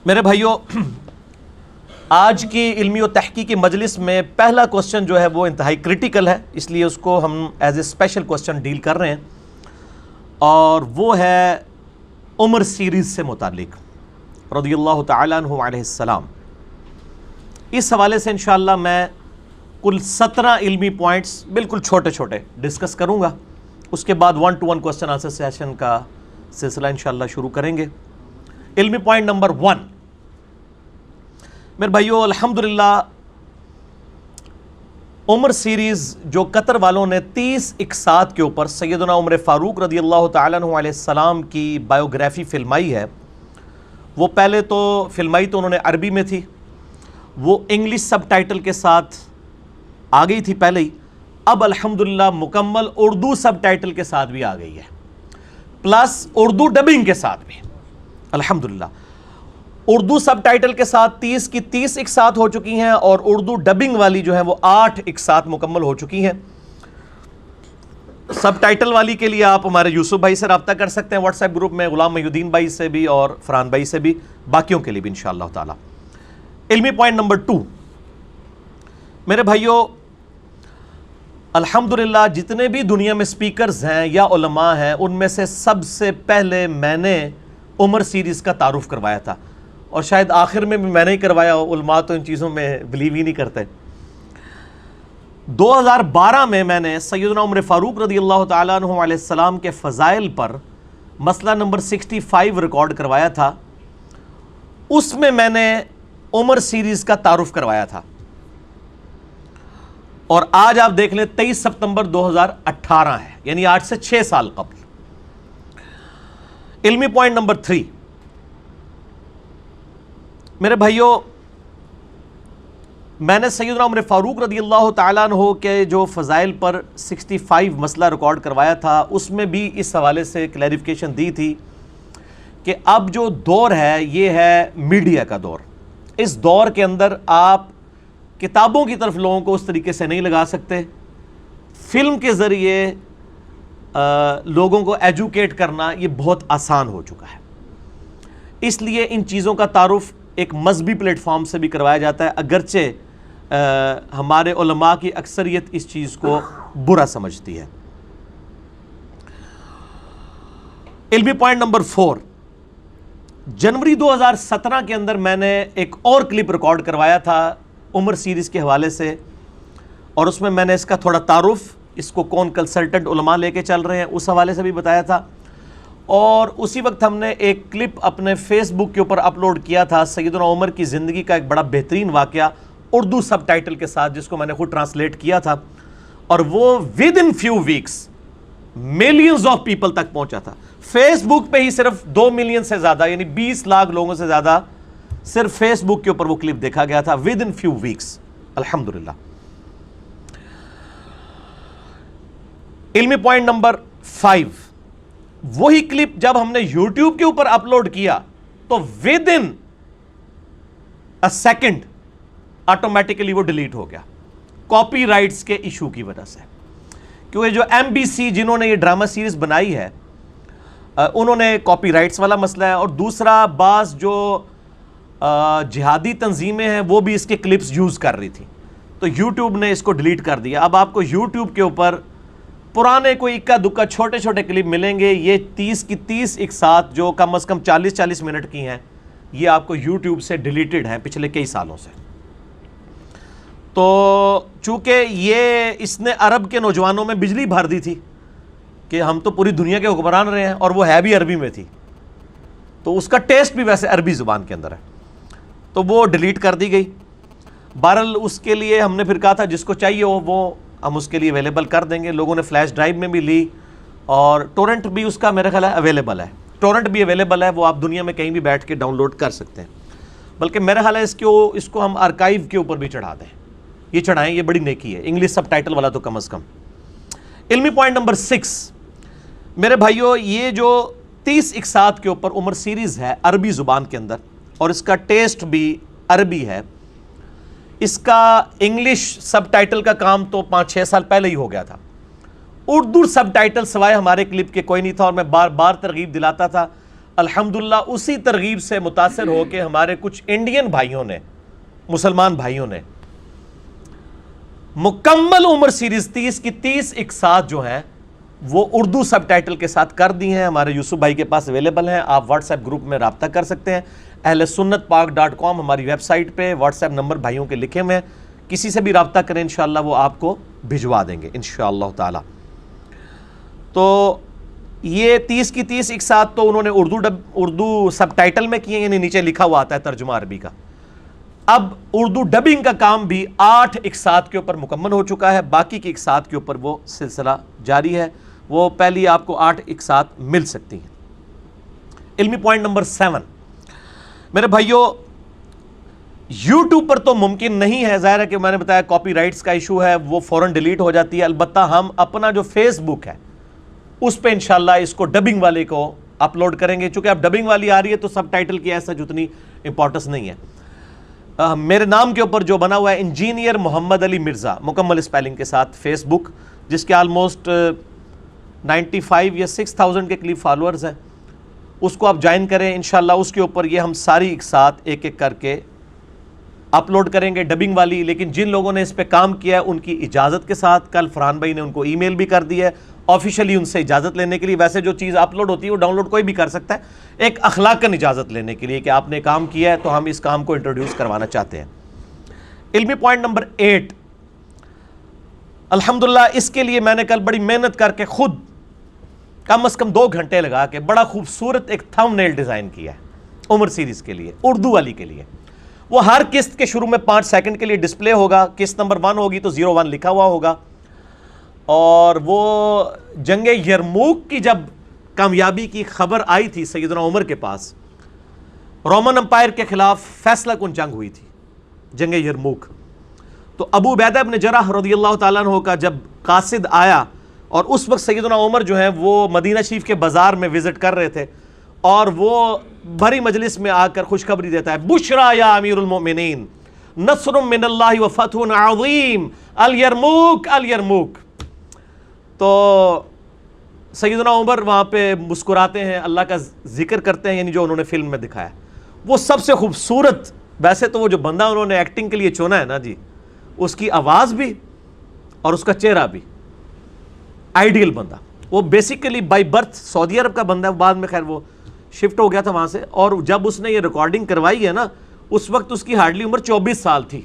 میرے بھائیوں، آج کی علمی و تحقیقی مجلس میں پہلا کوسچن جو ہے وہ انتہائی کرٹیکل ہے، اس لیے اس کو ہم as a special question deal کر رہے ہیں، اور وہ ہے عمر سیریز سے متعلق رضی اللہ تعالیٰ عنہ علیہ السلام۔ اس حوالے سے انشاءاللہ میں کل 17 علمی پوائنٹس بالکل چھوٹے چھوٹے ڈسکس کروں گا، اس کے بعد 1 to 1 کوسچن آنسر سیشن کا سلسلہ انشاءاللہ شروع کریں گے۔ علمی پوائنٹ نمبر 1، میرے بھائیو، الحمدللہ عمر سیریز جو قطر والوں نے 30 اقساط کے اوپر سیدنا عمر فاروق رضی اللہ تعالیٰ عنہ علیہ السلام کی بایوگرافی فلمائی ہے، وہ پہلے تو فلمائی تو انہوں نے عربی میں تھی، وہ انگلش سب ٹائٹل کے ساتھ آ گئی تھی پہلے ہی، اب الحمدللہ مکمل اردو سب ٹائٹل کے ساتھ بھی آ گئی ہے، پلس اردو ڈبنگ کے ساتھ بھی الحمدللہ۔ اردو سب ٹائٹل کے ساتھ 30 کی 30 اقساط ہو چکی ہیں، اور اردو ڈبنگ والی جو ہے وہ 8 اقساط مکمل ہو چکی ہیں۔ سب ٹائٹل والی کے لیے آپ ہمارے یوسف بھائی سے رابطہ کر سکتے ہیں واٹس ایپ گروپ میں، غلام محی الدین بھائی سے بھی اور فرحان بھائی سے بھی، باقیوں کے لیے بھی انشاءاللہ تعالی۔ علمی پوائنٹ نمبر 2، میرے بھائیوں، الحمدللہ جتنے بھی دنیا میں سپیکرز ہیں یا علماء ہیں، ان میں سے سب سے پہلے میں نے عمر سیریز کا تعارف کروایا تھا، اور شاید آخر میں بھی میں نے ہی کروایا ہو، علماء تو ان چیزوں میں بلیو ہی نہیں کرتے۔ 2012 میں نے سیدنا عمر فاروق رضی اللہ تعالیٰ عنہ علیہ السلام کے فضائل پر مسئلہ نمبر 65 ریکارڈ کروایا تھا، اس میں نے عمر سیریز کا تعارف کروایا تھا، اور آج آپ دیکھ لیں 23 ستمبر 2018 ہے، یعنی آج سے 6 سال قبل۔ علمی پوائنٹ نمبر 3، میرے بھائیوں، میں نے سیدنا عمر فاروق رضی اللہ تعالیٰ عنہ کے جو فضائل پر 65 مسئلہ ریکارڈ کروایا تھا، اس میں بھی اس حوالے سے کلیریفیکیشن دی تھی کہ اب جو دور ہے یہ ہے میڈیا کا دور۔ اس دور کے اندر آپ کتابوں کی طرف لوگوں کو اس طریقے سے نہیں لگا سکتے، فلم کے ذریعے لوگوں کو ایجوکیٹ کرنا یہ بہت آسان ہو چکا ہے، اس لیے ان چیزوں کا تعارف ایک مذہبی پلیٹ فارم سے بھی کروایا جاتا ہے، اگرچہ ہمارے علماء کی اکثریت اس چیز کو برا سمجھتی ہے۔ علمی پوائنٹ نمبر 4، جنوری 2017 کے اندر میں نے ایک اور کلپ ریکارڈ کروایا تھا عمر سیریز کے حوالے سے، اور اس میں نے اس کا تھوڑا تعارف، اس کو کون کنسلٹنٹ علماء لے کے چل رہے ہیں، اس حوالے سے بھی بتایا تھا، اور اسی وقت ہم نے ایک کلپ اپنے فیس بک کے اوپر اپلوڈ کیا تھا سیدنا عمر کی زندگی کا ایک بڑا بہترین واقعہ اردو سب ٹائٹل کے ساتھ، جس کو میں نے خود ٹرانسلیٹ کیا تھا، اور وہ with in few weeks millions of people تک پہنچا تھا۔ فیس بک پہ ہی صرف 2 ملین سے زیادہ، یعنی 20 لاکھ لوگوں سے زیادہ صرف فیس بک کے اوپر وہ کلپ دیکھا گیا تھا ود ان فیو ویکس الحمدللہ۔ علمی پوائنٹ نمبر 5، وہی کلپ جب ہم نے یوٹیوب کے اوپر اپلوڈ کیا تو with in a second automatically وہ ڈیلیٹ ہو گیا، کاپی رائٹس کے ایشو کی وجہ سے، کیونکہ جو MBC جنہوں نے یہ ڈرامہ سیریز بنائی ہے انہوں نے کاپی رائٹس والا مسئلہ ہے، اور دوسرا بعض جو جہادی تنظیمیں ہیں وہ بھی اس کے کلپس یوز کر رہی تھی، تو یوٹیوب نے اس کو ڈیلیٹ کر دیا۔ اب آپ کو یوٹیوب کے اوپر پرانے کوئی اکا دکا چھوٹے چھوٹے کلپ ملیں گے، یہ 30 کی 30 اقساط جو کم از کم 40 منٹ کی ہیں، یہ آپ کو یوٹیوب سے ڈیلیٹڈ ہیں پچھلے کئی سالوں سے۔ تو چونکہ یہ اس نے عرب کے نوجوانوں میں بجلی بھر دی تھی کہ ہم تو پوری دنیا کے حکمران رہے ہیں، اور وہ ہے بھی عربی میں تھی، تو اس کا ٹیسٹ بھی ویسے عربی زبان کے اندر ہے، تو وہ ڈیلیٹ کر دی گئی۔ بہرحال اس کے لیے ہم نے پھر کہا تھا جس کو چاہیے ہو وہ ہم اس کے لیے اویلیبل کر دیں گے، لوگوں نے فلیش ڈرائیو میں بھی لی، اور ٹورنٹ بھی اس کا میرا خیال ہے اویلیبل ہے، ٹورنٹ بھی اویلیبل ہے، وہ آپ دنیا میں کہیں بھی بیٹھ کے ڈاؤن لوڈ کر سکتے ہیں، بلکہ میرا خیال ہے اس کو ہم آرکائیو کے اوپر بھی چڑھا دیں، یہ چڑھائیں، یہ بڑی نیکی ہے، انگلش سب ٹائٹل والا تو کم از کم۔ علمی پوائنٹ نمبر 6، میرے بھائیوں، یہ جو 30 اقساط کے اوپر عمر سیریز ہے عربی زبان کے اندر، اور اس کا ٹیسٹ بھی عربی ہے، اس کا انگلش سب ٹائٹل کا کام تو 5-6 سال پہلے ہی ہو گیا تھا، اردو سب ٹائٹل سوائے ہمارے کلپ کے کوئی نہیں تھا، اور میں بار بار ترغیب دلاتا تھا الحمدللہ اسی ترغیب سے متاثر ہو کے ہمارے کچھ انڈین بھائیوں نے، مسلمان بھائیوں نے مکمل عمر سیریز 30 کی 30 اقساط جو ہیں وہ اردو سب ٹائٹل کے ساتھ کر دی ہیں. ہمارے یوسف بھائی کے پاس اویلیبل ہیں. آپ واٹس ایپ گروپ میں رابطہ کر سکتے ہیں. ahlsunnatpak.com ہماری ویب سائٹ پہ واٹس ایپ نمبر بھائیوں کے لکھے ہوئے ہیں. کسی سے بھی رابطہ کریں انشاءاللہ وہ آپ کو بھجوا دیں گے انشاءاللہ تعالی. تو یہ 30 کی 30 اقساط تو انہوں نے اردو سب ٹائٹل میں کیے، یعنی نیچے لکھا ہوا آتا ہے ترجمہ عربی کا. اب اردو ڈبنگ کا کام بھی 8 اقساط کے اوپر مکمل ہو چکا ہے. باقی کی اقساط کے اوپر وہ سلسلہ جاری ہے. وہ پہلی آپ کو 8 اقساط مل سکتی ہیں. علمی پوائنٹ نمبر 7 میرے بھائیوں، یوٹیوب پر تو ممکن نہیں ہے، ظاہر ہے کہ میں نے بتایا کاپی رائٹس کا ایشو ہے، وہ فوراً ڈیلیٹ ہو جاتی ہے. البتہ ہم اپنا جو فیس بک ہے اس پہ انشاءاللہ اس کو ڈبنگ والے کو اپلوڈ کریں گے. چونکہ اب ڈبنگ والی آ رہی ہے تو سب ٹائٹل کی ایسا اتنی امپورٹنس نہیں ہے. میرے نام کے اوپر جو بنا ہوا ہے انجینئر محمد علی مرزا مکمل اسپیلنگ کے ساتھ فیس بک، جس کے آلموسٹ 95 یا 6000 کے قریب فالورز ہیں، اس کو آپ جوائن کریں انشاءاللہ. اس کے اوپر یہ ہم ساری اقساط ایک ایک کر کے اپلوڈ کریں گے ڈبنگ والی. لیکن جن لوگوں نے اس پہ کام کیا ہے ان کی اجازت کے ساتھ، کل فرحان بھائی نے ان کو ای میل بھی کر دی ہے آفیشلی ان سے اجازت لینے کے لیے. ویسے جو چیز اپلوڈ ہوتی ہے وہ ڈاؤن لوڈ کوئی بھی کر سکتا ہے، ایک اخلاقاً اجازت لینے کے لیے کہ آپ نے کام کیا ہے تو ہم اس کام کو انٹروڈیوس کروانا چاہتے ہیں. علمی پوائنٹ نمبر 8 الحمدللہ اس کے لیے میں نے کل بڑی محنت کر کے خود کم از کم 2 گھنٹے لگا کے بڑا خوبصورت ایک تھم نیل ڈیزائن کیا ہے عمر سیریز کے لیے، اردو والی کے لیے. وہ ہر قسط کے شروع میں 5 سیکنڈ کے لیے ڈسپلے ہوگا. قسط نمبر 1 ہوگی تو 01 لکھا ہوا ہوگا. اور وہ جنگ یرموک کی جب کامیابی کی خبر آئی تھی سیدنا عمر کے پاس، رومن امپائر کے خلاف فیصلہ کن جنگ ہوئی تھی جنگ یرموک، تو ابو عبیدہ ابن جراح رضی اللہ تعالیٰ عنہ کا جب قاصد آیا، اور اس وقت سیدنا عمر جو ہیں وہ مدینہ شریف کے بازار میں وزٹ کر رہے تھے، اور وہ بھری مجلس میں آ کر خوشخبری دیتا ہے، بشرا یا امیر المؤمنین نصر من اللہ و فتح عظیم الیرموک الیرموک. تو سیدنا عمر وہاں پہ مسکراتے ہیں، اللہ کا ذکر کرتے ہیں، یعنی جو انہوں نے فلم میں دکھایا. وہ سب سے خوبصورت، ویسے تو وہ جو بندہ انہوں نے ایکٹنگ کے لیے چنا ہے نا جی، اس کی آواز بھی اور اس کا چہرہ بھی آئیڈیل بندہ. وہ بیسیکلی بائی برتھ سعودی عرب کا بندہ ہے، بعد میں خیر وہ شفٹ ہو گیا تھا وہاں سے. اور جب اس نے یہ ریکارڈنگ کروائی ہے نا، اس وقت اس کی ہارڈلی عمر 24 سال تھی.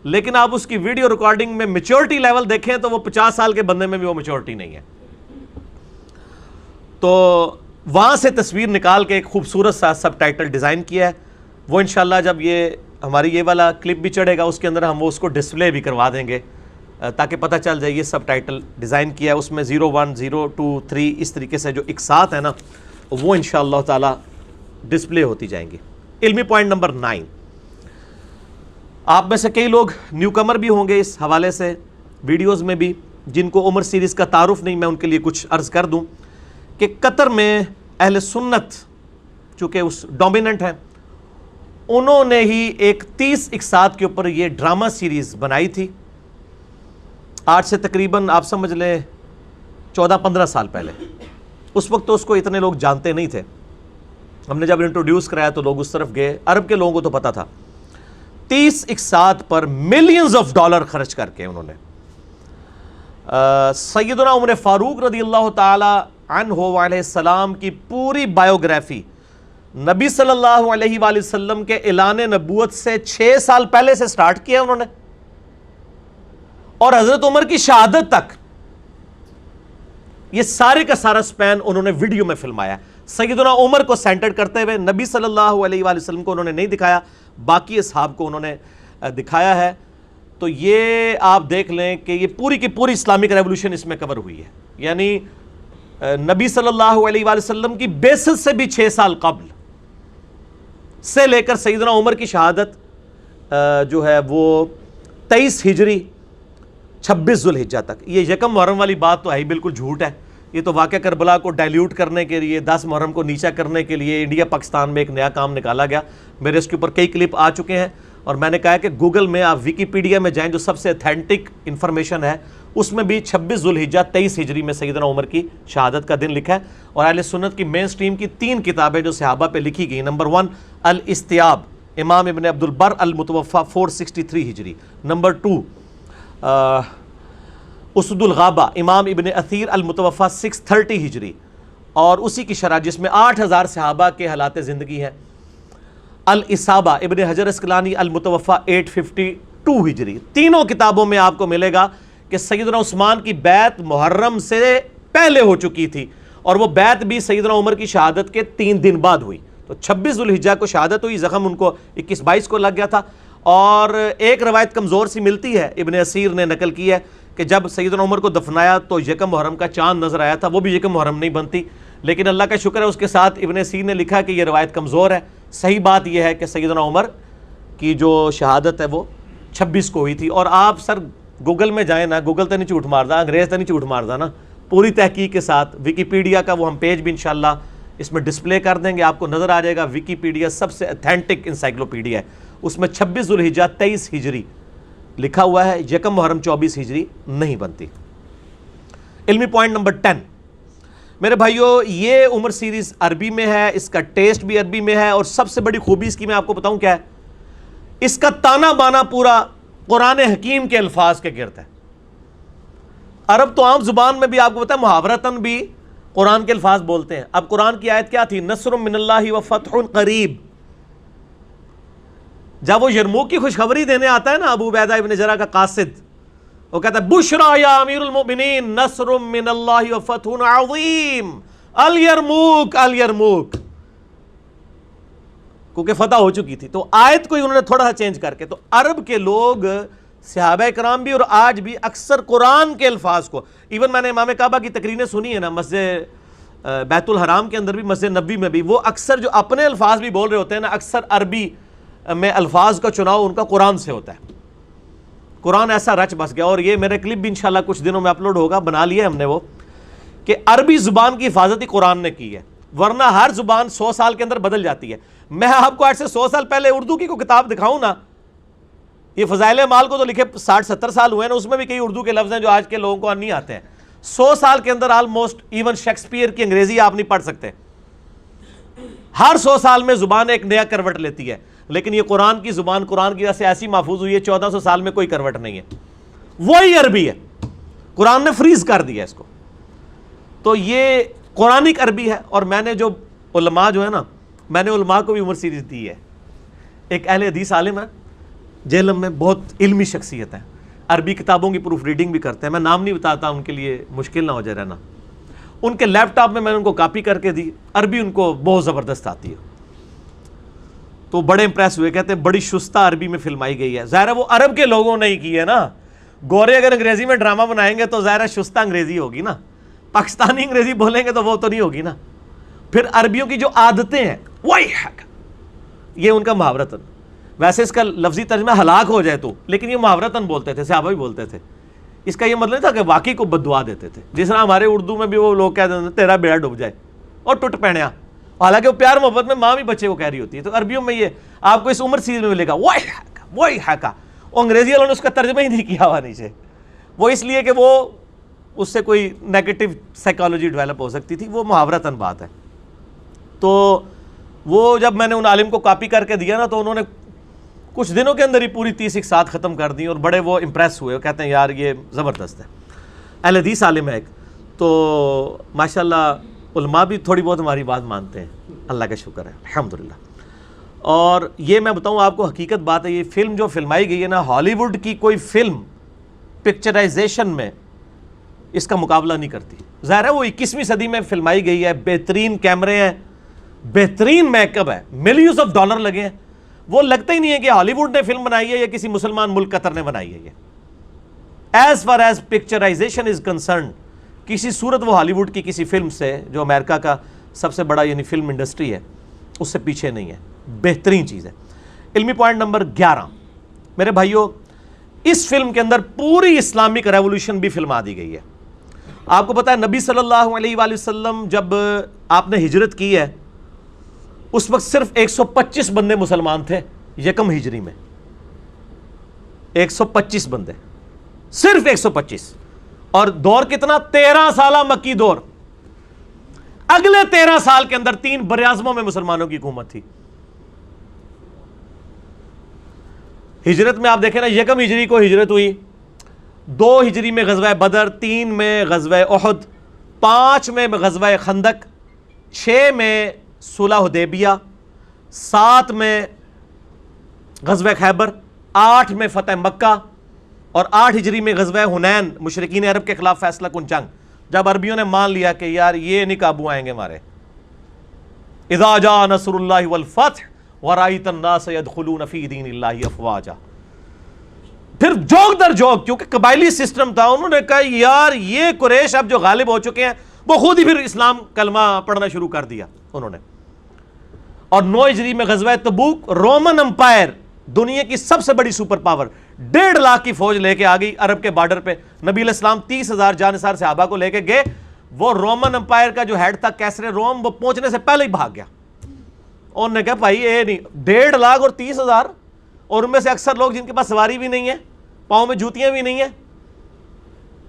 لیکن آپ اس کی ویڈیو ریکارڈنگ میں میچورٹی لیول دیکھیں تو وہ 50 سال کے بندے میں بھی وہ میچورٹی نہیں ہے. تو وہاں سے تصویر نکال کے ایک خوبصورت سا سب ٹائٹل ڈیزائن کیا ہے. وہ انشاءاللہ جب یہ ہماری یہ والا کلپ بھی چڑھے گا اس کے اندر ہم وہ اس کو ڈسپلے بھی کروا دیں گے تاکہ پتہ چل جائے یہ سب ٹائٹل ڈیزائن کیا ہے. اس میں 01 02 3 اس طریقے سے جو اقساط ہیں نا وہ انشاءاللہ تعالی ڈسپلے ہوتی جائیں گی. علمی پوائنٹ نمبر 9 آپ میں سے کئی لوگ نیو کمر بھی ہوں گے اس حوالے سے ویڈیوز میں بھی، جن کو عمر سیریز کا تعارف نہیں، میں ان کے لیے کچھ عرض کر دوں کہ قطر میں اہل سنت چونکہ اس ڈومیننٹ ہیں، انہوں نے ہی ایک 30 اقساط کے اوپر یہ ڈرامہ سیریز بنائی تھی. آج سے تقریباً آپ سمجھ لیں 14-15 سال پہلے. اس وقت تو اس کو اتنے لوگ جانتے نہیں تھے. ہم نے جب انٹروڈیوس کرایا تو لوگ اس طرف گئے، عرب کے لوگوں کو تو پتا تھا. 30 اقساط پر ملینز آف ڈالر خرچ کر کے انہوں نے سیدنا عمر فاروق رضی اللہ تعالی عنہ علیہ السلام کی پوری بایوگرافی نبی صلی اللہ علیہ وآلہ وسلم کے اعلان نبوت سے 6 سال پہلے سے سٹارٹ کیا انہوں نے، اور حضرت عمر کی شہادت تک یہ سارے کا سارا سپین انہوں نے ویڈیو میں فلمایا. سیدنا عمر کو سینٹر کرتے ہوئے، نبی صلی اللہ علیہ وآلہ وسلم کو انہوں نے نہیں دکھایا، باقی اصحاب کو انہوں نے دکھایا ہے. تو یہ آپ دیکھ لیں کہ یہ پوری کی پوری اسلامک ریولوشن اس میں کور ہوئی ہے. یعنی نبی صلی اللہ علیہ وآلہ وسلم کی بیسس سے بھی 6 سال قبل سے لے کر سیدنا عمر کی شہادت جو ہے وہ 23 ہجری 26 ذوالحجہ تک. یہ یکم محرم والی بات تو ہے ہی بالکل جھوٹ ہے. یہ تو واقعہ کربلا کو ڈائلیوٹ کرنے کے لیے، 10 محرم کو نیچا کرنے کے لیے انڈیا پاکستان میں ایک نیا کام نکالا گیا. میرے اس کے اوپر کئی کلپ آ چکے ہیں. اور میں نے کہا کہ گوگل میں آپ ویکیپیڈیا میں جائیں جو سب سے اتھینٹک انفارمیشن ہے اس میں بھی 26 ذوالحجہ 23 ہجری میں سیدنا عمر کی شہادت کا دن لکھا ہے. اور اہل سنت کی مین سٹریم کی 3 کتابیں جو صحابہ پہ لکھی گئی. نمبر 1 الاستیاب امام ابن عبد البر المتوفا 463 ہجری. نمبر 2 اسد الغابہ امام ابن اثیر المتوفا 630 ہجری اور اسی کی شرح جس میں 8000 صحابہ کے حالات زندگی ہیں. الاصابہ ابن حجر اسقلانی المتوفا 852 ہجری. تینوں کتابوں میں آپ کو ملے گا کہ سیدنا عثمان کی بیعت محرم سے پہلے ہو چکی تھی اور وہ بیعت بھی سیدنا عمر کی شہادت کے 3 دن بعد ہوئی. تو 26 ذوالحجہ کو شہادت ہوئی, زخم ان کو 21-22 کو لگ گیا تھا. اور ایک روایت کمزور سی ملتی ہے, ابن اسیر نے نقل کی ہے کہ جب سیدنا عمر کو دفنایا تو یکم محرم کا چاند نظر آیا تھا, وہ بھی یکم محرم نہیں بنتی. لیکن اللہ کا شکر ہے اس کے ساتھ ابن اسیر نے لکھا کہ یہ روایت کمزور ہے. صحیح بات یہ ہے کہ سیدنا عمر کی جو شہادت ہے وہ 26 کو ہوئی تھی. اور آپ سر گوگل میں جائیں نا, گوگل تو نہیں جھوٹ ماردا, انگریز تو نہیں جھوٹ ماردا نا, پوری تحقیق کے ساتھ ویکیپیڈیا کا وہ ہم پیج بھی انشاءاللہ اس میں ڈسپلے کر دیں گے, آپ کو نظر آ جائے گا. ویکیپیڈیا سب سے اتھینٹک انسائکلوپیڈیا ہے, اس میں 26 ذوالحجہ 23 ہجری لکھا ہوا ہے, یکم محرم 24 ہجری نہیں بنتی. علمی پوائنٹ نمبر 10 میرے بھائیو, یہ عمر سیریز عربی میں ہے, اس کا ٹیسٹ بھی عربی میں ہے اور سب سے بڑی خوبی اس کی میں آپ کو بتاؤں کیا ہے, اس کا تانا بانا پورا قرآن حکیم کے الفاظ کے گرد ہے. عرب تو عام زبان میں بھی آپ کو پتا ہے محاورتاً بھی قرآن کے الفاظ بولتے ہیں. اب قرآن کی آیت کیا تھی, نصر من اللہ و فتح قریب. جب وہ یرموک کی خوشخبری دینے آتا ہے نا ابو عبیدہ ابن جرح کا قاصد, وہ کہتا ہے بشرا یا امیر المؤمنین نصر من اللہ و فتح عظیم الیرموک الیرموک, کیونکہ فتح ہو چکی تھی. تو آیت کو انہوں نے تھوڑا سا چینج کر کے, تو عرب کے لوگ صحابہ کرام بھی اور آج بھی اکثر قرآن کے الفاظ کو, ایون میں نے امام کعبہ کی تقریریں سنی ہے نا, مسجد بیت الحرام کے اندر بھی مسجد نبوی میں بھی, وہ اکثر جو اپنے الفاظ بھی بول رہے ہوتے ہیں نا, اکثر عربی میں الفاظ کا چناؤ ان کا قرآن سے ہوتا ہے. قرآن ایسا رچ بس گیا. اور یہ میرے کلپ بھی انشاءاللہ کچھ دنوں میں اپلوڈ ہوگا, بنا لیا ہم نے وہ, کہ عربی زبان کی حفاظت ہی قرآن نے کی ہے, ورنہ ہر زبان 100 سال کے اندر بدل جاتی ہے. میں آپ کو آج سے 100 سال پہلے اردو کی کوئی کتاب دکھاؤں نا, یہ فضائل اعمال کو تو لکھے 60-70 سال ہوئے نا, اس میں بھی کئی اردو کے لفظ ہیں جو آج کے لوگوں کو نہیں آتے ہیں. 100 سال کے اندر آلموسٹ ایون شیکسپیئر کی انگریزی آپ نہیں پڑھ سکتے. ہر 100 سال میں زبان ایک نیا کروٹ لیتی ہے, لیکن یہ قرآن کی زبان قرآن کی وجہ سے ایسی محفوظ ہوئی ہے, 1400 سال میں کوئی کروٹ نہیں ہے, وہی عربی ہے. قرآن نے فریز کر دیا اس کو. تو یہ قرآنک عربی ہے. اور میں نے جو علماء جو ہے نا, میں نے علماء کو بھی عمر سیریز دی ہے. ایک اہل حدیث عالم ہے جہلم میں, بہت علمی شخصیت ہے, عربی کتابوں کی پروف ریڈنگ بھی کرتے ہیں. میں نام نہیں بتاتا ان کے لیے مشکل نہ ہو جائے رہنا. ان کے لیپ ٹاپ میں نے ان کو کاپی کر کے دی, عربی ان کو بہت زبردست آتی ہے. تو بڑے امپریس ہوئے, کہتے ہیں بڑی شستہ عربی میں فلمائی گئی ہے. ظاہر ہے وہ عرب کے لوگوں نے ہی کی ہے نا, گورے اگر انگریزی میں ڈرامہ بنائیں گے تو ظاہر ہے شستہ انگریزی ہوگی نا, پاکستانی انگریزی بولیں گے تو وہ تو نہیں ہوگی نا. پھر عربیوں کی جو عادتیں ہیں وہی حق, یہ ان کا محاورتاً, ویسے اس کا لفظی ترجمہ ہلاک ہو جائے تو, لیکن یہ محاورتاً بولتے تھے, صحابہ بھی بولتے تھے. اس کا یہ مطلب نہیں تھا کہ واقعی کو بد دعا دیتے تھے, جس طرح ہمارے اردو میں بھی وہ لوگ کہہ دیتے ہیں تیرا بیڑا ڈوب جائے اور ٹوٹ پڑیا, حالانکہ وہ پیار محبت میں ماں بھی بچے کو کہہ رہی ہوتی ہے. تو عربیوں میں یہ آپ کو اس عمر سیریز میں ملے گا وہی حق وہی حق. انگریزی والوں نے اس کا ترجمہ ہی نہیں کیا ہوا نیچے, وہ اس لیے کہ وہ اس سے کوئی نیگیٹو سائیکالوجی ڈیولپ ہو سکتی تھی, وہ محاورتاً بات ہے. تو وہ جب میں نے ان عالم کو کاپی کر کے دیا نا, تو انہوں نے کچھ دنوں کے اندر ہی پوری 30 ساتھ ختم کر دی, اور بڑے وہ امپریس ہوئے, وہ کہتے ہیں یار یہ زبردست ہے. اہل حدیث عالم ہے ایک, تو ماشاءاللہ علماء بھی تھوڑی بہت ہماری بات مانتے ہیں, اللہ کا شکر ہے الحمدللہ. اور یہ میں بتاؤں آپ کو حقیقت بات ہے, یہ فلم جو فلمائی گئی ہے نا, ہالی ووڈ کی کوئی فلم پکچرائزیشن میں اس کا مقابلہ نہیں کرتی. ظاہر ہے وہ 21ویں صدی میں فلمائی گئی ہے, بہترین کیمرے ہیں, بہترین میک اپ ہے, ملینز آف ڈالر لگے ہیں. وہ لگتا ہی نہیں ہے کہ ہالی ووڈ نے فلم بنائی ہے یا کسی مسلمان ملک قطر نے بنائی ہے. یہ as far as picturisation is concerned, کسی صورت وہ ہالی ووڈ کی کسی فلم سے, جو امریکہ کا سب سے بڑا یعنی فلم انڈسٹری ہے, اس سے پیچھے نہیں ہے. بہترین چیز ہے. علمی پوائنٹ نمبر 11 میرے بھائیو, اس فلم کے اندر پوری اسلامک ریولوشن بھی فلما دی گئی ہے. آپ کو پتا ہے نبی صلی اللہ علیہ وآلہ وسلم جب آپ نے ہجرت کی ہے, اس وقت صرف 125 بندے مسلمان تھے یکم ہجری میں. 125 بندے, صرف 125. اور دور کتنا؟ 13 سالہ مکی دور. اگلے 13 سال کے اندر 3 براعظموں میں مسلمانوں کی حکومت تھی. ہجرت میں آپ دیکھیں نا, 1 ہجری کو ہجرت ہوئی, 2 ہجری میں غزوہ بدر, 3 میں غزوہ احد, 5 میں غزوہ خندق, 6 میں صلح حدیبیہ, 7 میں غزوہ خیبر, 8 میں فتح مکہ, اور 8 ہجری میں غزوہ حنین, مشرکین عرب کے خلاف فیصلہ کن جنگ, جب عربیوں نے مان لیا کہ یار یہ نہیں قابو آئیں گے ہمارے. اذا جاء نصر اللہ والفتح ورأیت الناس يدخلون فی دین اللہ افواجا. پھر جوگ در جوگ, کیونکہ قبائلی سسٹم تھا, انہوں نے کہا یار یہ قریش اب جو غالب ہو چکے ہیں, وہ خود ہی پھر اسلام کلمہ پڑھنا شروع کر دیا انہوں نے. اور 9 ہجری میں غزوہ تبوک, رومن امپائر دنیا کی سب سے بڑی سپر پاور 1.5 لاکھ کی فوج لے کے آ گئی عرب کے بارڈر پہ. نبی علیہ السلام 30,000 جانثار صحابہ کو لے کے گئے. وہ رومن امپائر کا جو ہیڈ تھا کیسر روم, وہ پہنچنے سے پہلے ہی بھاگ گیا. انہوں نے کہا بھائی یہ نہیں, 1.5 لاکھ اور 30,000, اور ان میں سے اکثر لوگ جن کے پاس سواری بھی نہیں ہے, پاؤں میں جوتیاں بھی نہیں ہیں.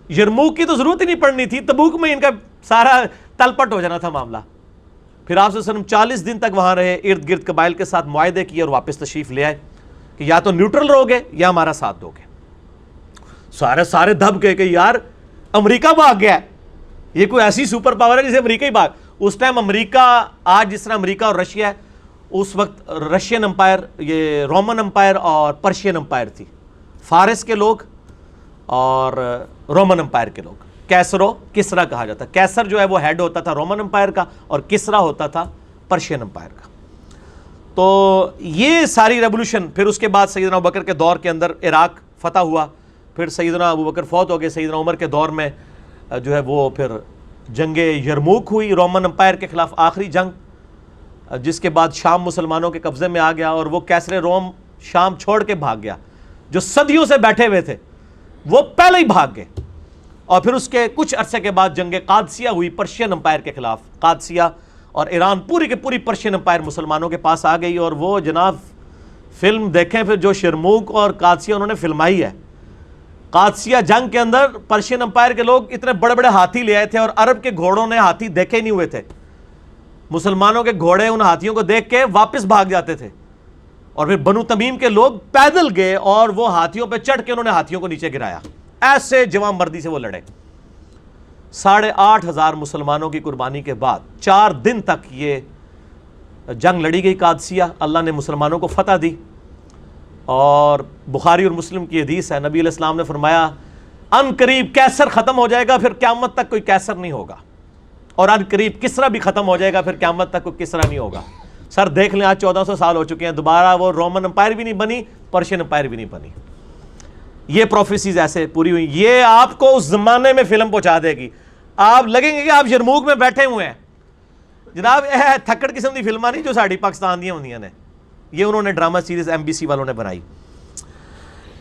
یرموک کی تو ضرورت ہی نہیں پڑنی تھی, تبوک میں ان کا سارا تلپٹ ہو جانا تھا معاملہ. پھر آپ صلی اللہ علیہ وسلم 40 دن تک وہاں رہے, ارد گرد قبائل کے ساتھ معاہدے کیے اور واپس تشریف لے آئے کہ یا تو نیوٹرل رہو گے یا ہمارا ساتھ دو گے. سارے دھب گئے کہ یار امریکہ بھاگ گیا ہے, یہ کوئی ایسی سپر پاور ہے جسے امریکہ ہی بھاگ. اس ٹائم امریکہ, آج جس طرح امریکہ اور رشیا ہے, اس وقت رشین امپائر, یہ رومن امپائر اور پرشین امپائر تھی. فارس کے لوگ اور رومن امپائر کے لوگ, کیسرو کسرا کہا جاتا. کیسر جو ہے وہ ہیڈ ہوتا تھا رومن امپائر کا, اور کسرا ہوتا تھا پرشین امپائر کا. تو یہ ساری ریولوشن, پھر اس کے بعد سیدنا ابوبکر کے دور کے اندر عراق فتح ہوا, پھر سیدنا ابوبکر فوت ہو گئے, سیدنا عمر کے دور میں جو ہے وہ پھر جنگ یرموک ہوئی, رومن امپائر کے خلاف آخری جنگ, جس کے بعد شام مسلمانوں کے قبضے میں آ گیا, اور وہ کیسر روم شام چھوڑ کے بھاگ گیا. جو صدیوں سے بیٹھے ہوئے تھے وہ پہلے ہی بھاگ گئے. اور پھر اس کے کچھ عرصے کے بعد جنگ قادسیہ ہوئی پرشین امپائر کے خلاف. قادسیہ اور ایران پوری کے پوری پرشین امپائر مسلمانوں کے پاس آ گئی. اور وہ جناب فلم دیکھیں پھر, جو شرموک اور قادسیہ انہوں نے فلمائی ہے. قادسیہ جنگ کے اندر پرشین امپائر کے لوگ اتنے بڑے بڑے ہاتھی لے آئے تھے, اور عرب کے گھوڑوں نے ہاتھی دیکھے نہیں ہوئے تھے. مسلمانوں کے گھوڑے ان ہاتھیوں کو دیکھ کے واپس بھاگ جاتے تھے. اور پھر بنو تمیم کے لوگ پیدل گئے اور وہ ہاتھیوں پہ چڑھ کے انہوں نے ہاتھیوں کو نیچے گرایا. ایسے جواں مردی سے وہ لڑے. 8,500 مسلمانوں کی قربانی کے بعد 4 دن تک یہ جنگ لڑی گئی قادسیہ. اللہ نے مسلمانوں کو فتح دی. اور بخاری اور مسلم کی حدیث ہے, نبی علیہ السلام نے فرمایا ان قریب کیسر ختم ہو جائے گا, پھر قیامت تک کوئی کیسر نہیں ہوگا. اور ان قریب کسرا بھی ختم ہو جائے گا, پھر قیامت تک کوئی کسرا نہیں ہوگا. سر دیکھ لیں, آج 1400 سال ہو چکے ہیں, دوبارہ وہ رومن امپائر بھی نہیں بنی, پرشین امپائر بھی نہیں بنی. یہ پروفیسیز ایسے پوری ہوئی. یہ آپ کو اس زمانے میں فلم پہنچا دے گی. آپ لگیں گے کہ آپ یرموک میں بیٹھے ہوئے ہیں. جناب تھکڑ قسم کی فلمیں نہیں جو ساڑی پاکستان دیا ہوندیاں نے, یہ انہوں نے ڈرامہ سیریز MBC والوں نے بنائی.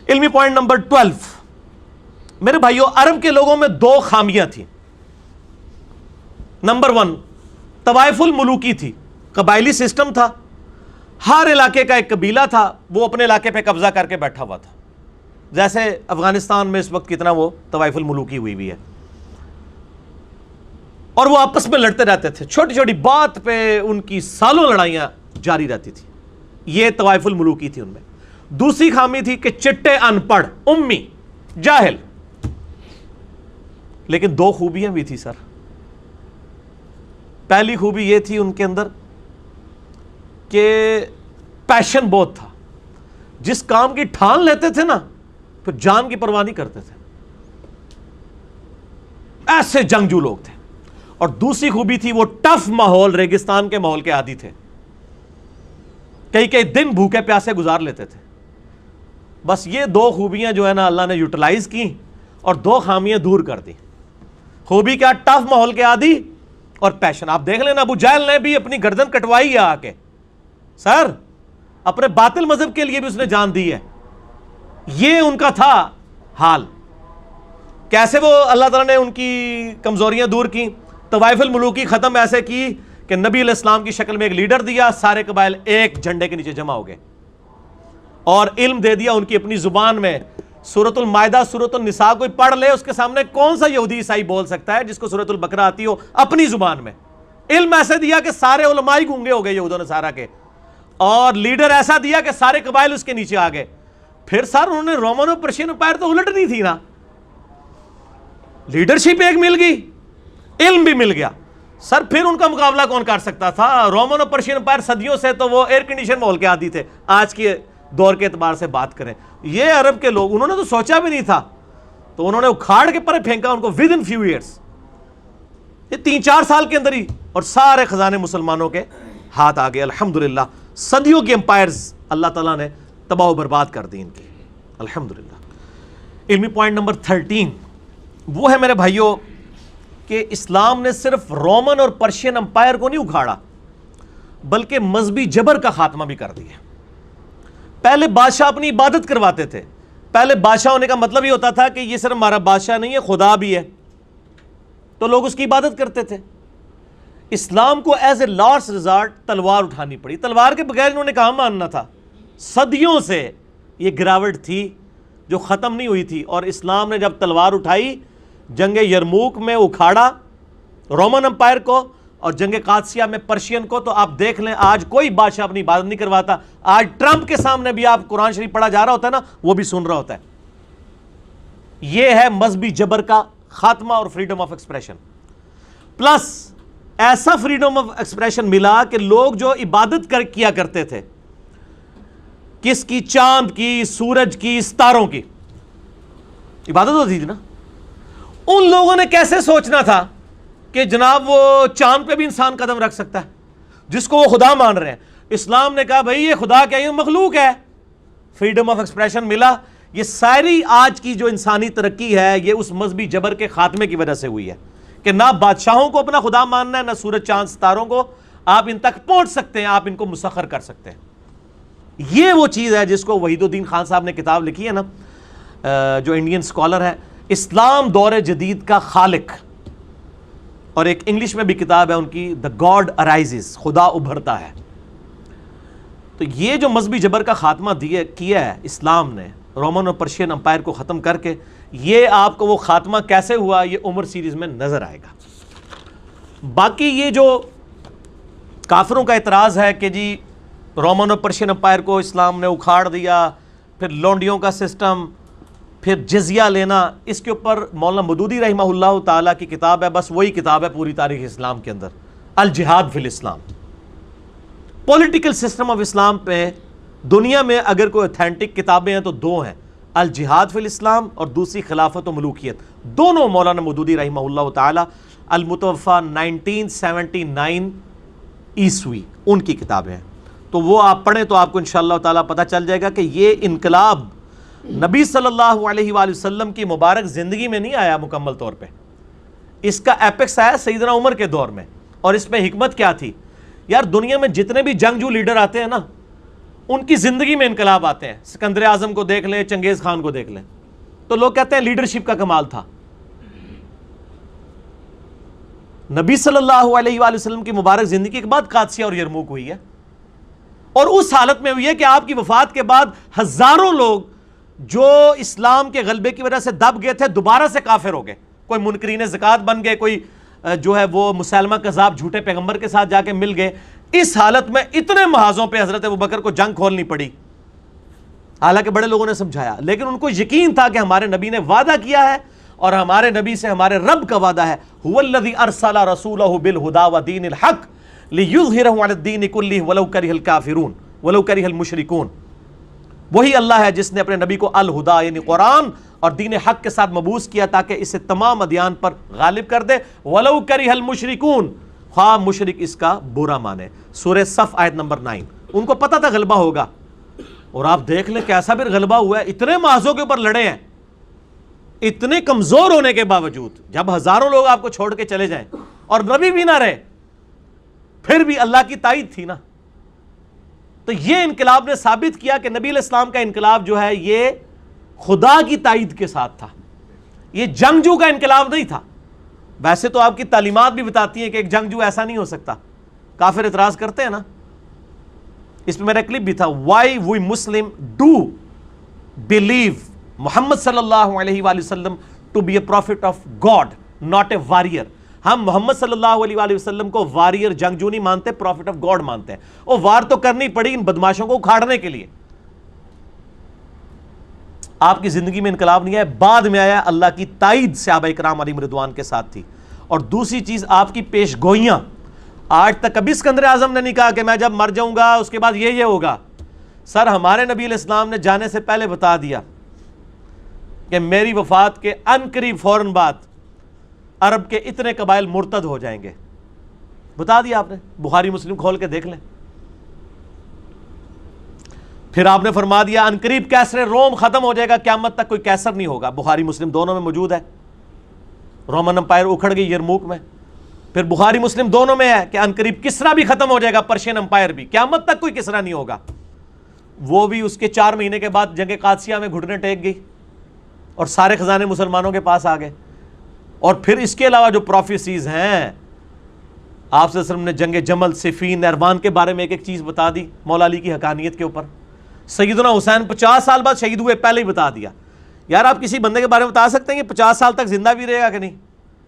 علمی پوائنٹ نمبر 12. میرے بھائیوں, عرب کے لوگوں میں 2 خامیاں تھیں. نمبر 1 طوائف الملوکی تھی, قبائلی سسٹم تھا. ہر علاقے کا ایک قبیلہ تھا, وہ اپنے علاقے پہ قبضہ کر کے بیٹھا ہوا تھا. جیسے افغانستان میں اس وقت کتنا وہ طوائف الملوکی ہوئی ہے, اور وہ آپس میں لڑتے رہتے تھے. چھوٹی چھوٹی بات پہ ان کی سالوں لڑائیاں جاری رہتی تھی. یہ طوائف الملوکی تھی ان میں. دوسری خامی تھی کہ چٹے, ان پڑھ, امی, جاہل. لیکن 2 خوبیاں بھی تھی سر. پہلی خوبی یہ تھی ان کے اندر کہ پیشن بہت تھا. جس کام کی ٹھان لیتے تھے نا, پھر جان کی پرواہ نہیں کرتے تھے. ایسے جنگجو لوگ تھے. اور دوسری خوبی تھی وہ ٹف ماحول, ریگستان کے ماحول کے عادی تھے. کئی دن بھوکے پیاسے گزار لیتے تھے. بس یہ 2 خوبیاں جو ہے نا اللہ نے یوٹیلائز کی, اور 2 خامیاں دور کر دی. خوبی کیا؟ ٹف ماحول کے عادی اور پیشن. آپ دیکھ لینا, ابو جہل نے بھی اپنی گردن کٹوائی ہے آ کے. سر اپنے باطل مذہب کے لیے بھی اس نے جان دی ہے. یہ ان کا تھا حال. کیسے وہ اللہ تعالیٰ نے ان کی کمزوریاں دور کی. طوائف الملوکی ختم ایسے کی کہ نبی علیہ السلام کی شکل میں ایک لیڈر دیا, سارے قبائل ایک جھنڈے کے نیچے جمع ہو گئے. اور علم دے دیا ان کی اپنی زبان میں. سورۃ المائدہ سورۃ النساء کوئی پڑھ لے اس کے سامنے کون سا یہودی عیسائی بول سکتا ہے جس کو سورۃ البقرہ آتی ہو اپنی زبان میں. علم ایسے دیا کہ سارے علماء ہی گونگے ہو گئے یہود و نصارہ کے, اور لیڈر ایسا دیا کہ سارے قبائل اس کے نیچے آ گئے. پھر سر انہوں نے رومن اور پرشین امپائر تو الٹ نہیں تھی نا, لیڈرشپ ایک مل گئی, علم بھی مل گیا. سر پھر ان کا مقابلہ کون کر سکتا تھا؟ رومن اور پرشین امپائر صدیوں سے تو وہ ایئر کنڈیشن ماحول کے عادی تھے. آج کے دور کے اعتبار سے بات کریں, یہ عرب کے لوگ انہوں نے تو سوچا بھی نہیں تھا, تو انہوں نے اکھاڑ کے پرے پھینکا ان کو ود ان فیو ایئرس, یہ 3-4 سال کے اندر ہی, اور سارے خزانے مسلمانوں کے ہاتھ آ گئے. الحمدللہ صدیوں کے امپائرز اللہ تعالیٰ نے تباہ و برباد کر دی ان کی, الحمدللہ. علمی پوائنٹ نمبر 13 وہ ہے میرے بھائیوں کہ اسلام نے صرف رومن اور پرشین امپائر کو نہیں اکھاڑا بلکہ مذہبی جبر کا خاتمہ بھی کر دیا. پہلے بادشاہ اپنی عبادت کرواتے تھے. پہلے بادشاہ ہونے کا مطلب یہ ہوتا تھا کہ یہ صرف ہمارا بادشاہ نہیں ہے, خدا بھی ہے, تو لوگ اس کی عبادت کرتے تھے. اسلام کو ایز اے لاسٹ ریزارٹ تلوار اٹھانی پڑی. تلوار کے بغیر انہوں نے کہاں ماننا تھا؟ صدیوں سے یہ گراوٹ تھی جو ختم نہیں ہوئی تھی, اور اسلام نے جب تلوار اٹھائی جنگ یرموک میں اکھاڑا رومن امپائر کو, اور جنگ قادسیہ میں پرشین کو. تو آپ دیکھ لیں آج کوئی بادشاہ اپنی عبادت نہیں کرواتا. آج ٹرمپ کے سامنے بھی آپ قرآن شریف پڑھا جا رہا ہوتا ہے نا, وہ بھی سن رہا ہوتا ہے. یہ ہے مذہبی جبر کا خاتمہ اور فریڈم آف ایکسپریشن. پلس ایسا فریڈم آف ایکسپریشن ملا کہ لوگ جو عبادت کیا کرتے تھے, کس کی؟ چاند کی, سورج کی, ستاروں کی عبادت ہوتی تھی نا. ان لوگوں نے کیسے سوچنا تھا کہ جناب وہ چاند پہ بھی انسان قدم رکھ سکتا ہے جس کو وہ خدا مان رہے ہیں. اسلام نے کہا بھائی یہ خدا کیا, یہ مخلوق ہے. فریڈم آف ایکسپریشن ملا. یہ ساری آج کی جو انسانی ترقی ہے یہ اس مذہبی جبر کے خاتمے کی وجہ سے ہوئی ہے کہ نہ بادشاہوں کو اپنا خدا ماننا ہے, نہ سورج چاند ستاروں کو. آپ ان تک پہنچ سکتے ہیں, آپ ان کو مسخر کر سکتے ہیں. یہ وہ چیز ہے جس کو وحید الدین خان صاحب نے کتاب لکھی ہے نا, جو انڈین اسکالر ہے, اسلام دور جدید کا خالق, اور ایک انگلش میں بھی کتاب ہے ان کی, دا گاڈ ارائزز, خدا ابھرتا ہے. تو یہ جو مذہبی جبر کا خاتمہ کیا ہے اسلام نے رومن اور پرشین امپائر کو ختم کر کے, یہ آپ کو وہ خاتمہ کیسے ہوا یہ عمر سیریز میں نظر آئے گا. باقی یہ جو کافروں کا اعتراض ہے کہ جی رومن اور پرشین امپائر کو اسلام نے اکھاڑ دیا, پھر لونڈیوں کا سسٹم, پھر جزیہ لینا, اس کے اوپر مولانا مودودی رحمہ اللہ تعالیٰ کی کتاب ہے, بس وہی کتاب ہے پوری تاریخ اسلام کے اندر, الجہاد فی الاسلام. پولیٹیکل سسٹم آف اسلام پہ دنیا میں اگر کوئی اوتھینٹک کتابیں ہیں تو 2 ہیں, الجہاد فی الاسلام اور دوسری خلافت و ملوکیت. دونوں مولانا مودودی رحمہ اللہ تعالیٰ, المتوفہ 1979 عیسوی, ان کی کتابیں ہیں. تو وہ آپ پڑھیں تو آپ کو انشاءاللہ تعالیٰ پتہ چل جائے گا کہ یہ انقلاب نبی صلی اللہ علیہ وآلہ وسلم کی مبارک زندگی میں نہیں آیا مکمل طور پہ, اس کا ایپکس آیا سیدنا عمر کے دور میں. اور اس میں حکمت کیا تھی؟ یار دنیا میں جتنے بھی جنگجو لیڈر آتے ہیں نا, ان کی زندگی میں انقلاب آتے ہیں. سکندر اعظم کو دیکھ لیں, چنگیز خان کو دیکھ لیں, تو لوگ کہتے ہیں لیڈرشپ کا کمال تھا. نبی صلی اللہ علیہ وآلہ وسلم کی مبارک زندگی کے بعد قادسیہ اور یرموک ہوئی ہے, اور اس حالت میں ہوئی ہے کہ آپ کی وفات کے بعد ہزاروں لوگ جو اسلام کے غلبے کی وجہ سے دب گئے تھے دوبارہ سے کافر ہو گئے. کوئی منکرین زکوٰۃ بن گئے, کوئی جو ہے وہ مسلمہ کذاب جھوٹے پیغمبر کے ساتھ جا کے مل گئے. اس حالت میں اتنے محاذوں پہ حضرت ابوبکر کو جنگ کھولنی پڑی, حالانکہ بڑے لوگوں نے سمجھایا, لیکن ان کو یقین تھا کہ ہمارے نبی نے وعدہ کیا ہے, اور ہمارے نبی سے ہمارے رب کا وعدہ ہے, هو الذی ارسل رسولہ بالہدی ودین الحق لیظہرہ علی الدین کلہ ولو کرہ الکافرون ولو کرہ المشرکون. وہی اللہ ہے جس نے اپنے نبی کو الہدا یعنی قرآن اور دین حق کے ساتھ مبعوث کیا تاکہ اسے تمام ادیان پر غالب کر دے, ولو کرہ المشرکون, خواہ مشرک اس کا برا مانے. سورہ صف آیت نمبر 9. ان کو پتہ تھا غلبہ ہوگا, اور آپ دیکھ لیں کیسا بھی غلبہ ہوا ہے. اتنے محاذوں کے اوپر لڑے ہیں, اتنے کمزور ہونے کے باوجود. جب ہزاروں لوگ آپ کو چھوڑ کے چلے جائیں اور نبی بھی نہ رہے, پھر بھی اللہ کی تائید تھی نا. تو یہ انقلاب نے ثابت کیا کہ نبی علیہ السلام کا انقلاب جو ہے یہ خدا کی تائید کے ساتھ تھا, یہ جنگجو کا انقلاب نہیں تھا. ویسے تو آپ کی تعلیمات بھی بتاتی ہیں کہ ایک جنگجو ایسا نہیں ہو سکتا. کافر اعتراض کرتے ہیں نا, اس پہ میرا کلپ بھی تھا, why we Muslim do believe Muhammad صلی اللہ علیہ وآلہ وسلم to be a prophet of God not a warrior. ہم محمد صلی اللہ علیہ وآلہ وسلم کو وارئر, جنگجو نہیں مانتے, پروفٹ آف گاڈ مانتے ہیں. اور وار تو کرنی پڑی ان بدماشوں کو اکھاڑنے کے لیے. آپ کی زندگی میں انقلاب نہیں آیا, بعد میں آیا, اللہ کی تائید صحابہ کرام علیہم رضوان کے ساتھ تھی. اور دوسری چیز آپ کی پیش گوئیاں, آج تک کبھی سکندر اعظم نے نہیں کہا کہ میں جب مر جاؤں گا اس کے بعد یہ ہوگا. سر ہمارے نبی علیہ السلام نے جانے سے پہلے بتا دیا کہ میری وفات کے ان قریب فوراً بعد عرب کے اتنے قبائل مرتد ہو جائیں گے. بتا دیا آپ نے, بخاری مسلم کھول کے دیکھ لیں. پھر آپ نے فرما دیا ان قریب کیسر روم ختم ہو جائے گا, قیامت تک کوئی کیسر نہیں ہوگا. بخاری مسلم دونوں میں موجود ہے. رومن امپائر اکھڑ گئی یرموک میں. پھر بخاری مسلم دونوں میں ہے کہ ان قریب کسرا بھی ختم ہو جائے گا, پرشین امپائر بھی, قیامت تک کوئی کسرا نہیں ہوگا. وہ بھی اس کے 4 مہینے کے بعد جنگ قادسیہ میں گھٹنے ٹیک گئی اور سارے خزانے مسلمانوں کے پاس آ گئے. اور پھر اس کے علاوہ جو پروفیسیز ہیں, آپ صلی اللہ علیہ وسلم نے جنگ جمل, صفین, نہروان کے بارے میں ایک ایک چیز بتا دی مولا علی کی حقانیت کے اوپر. سیدنا حسین 50 سال بعد شہید ہوئے, پہلے ہی بتا دیا. یار آپ کسی بندے کے بارے میں بتا سکتے ہیں کہ 50 سال تک زندہ بھی رہے گا کہ نہیں؟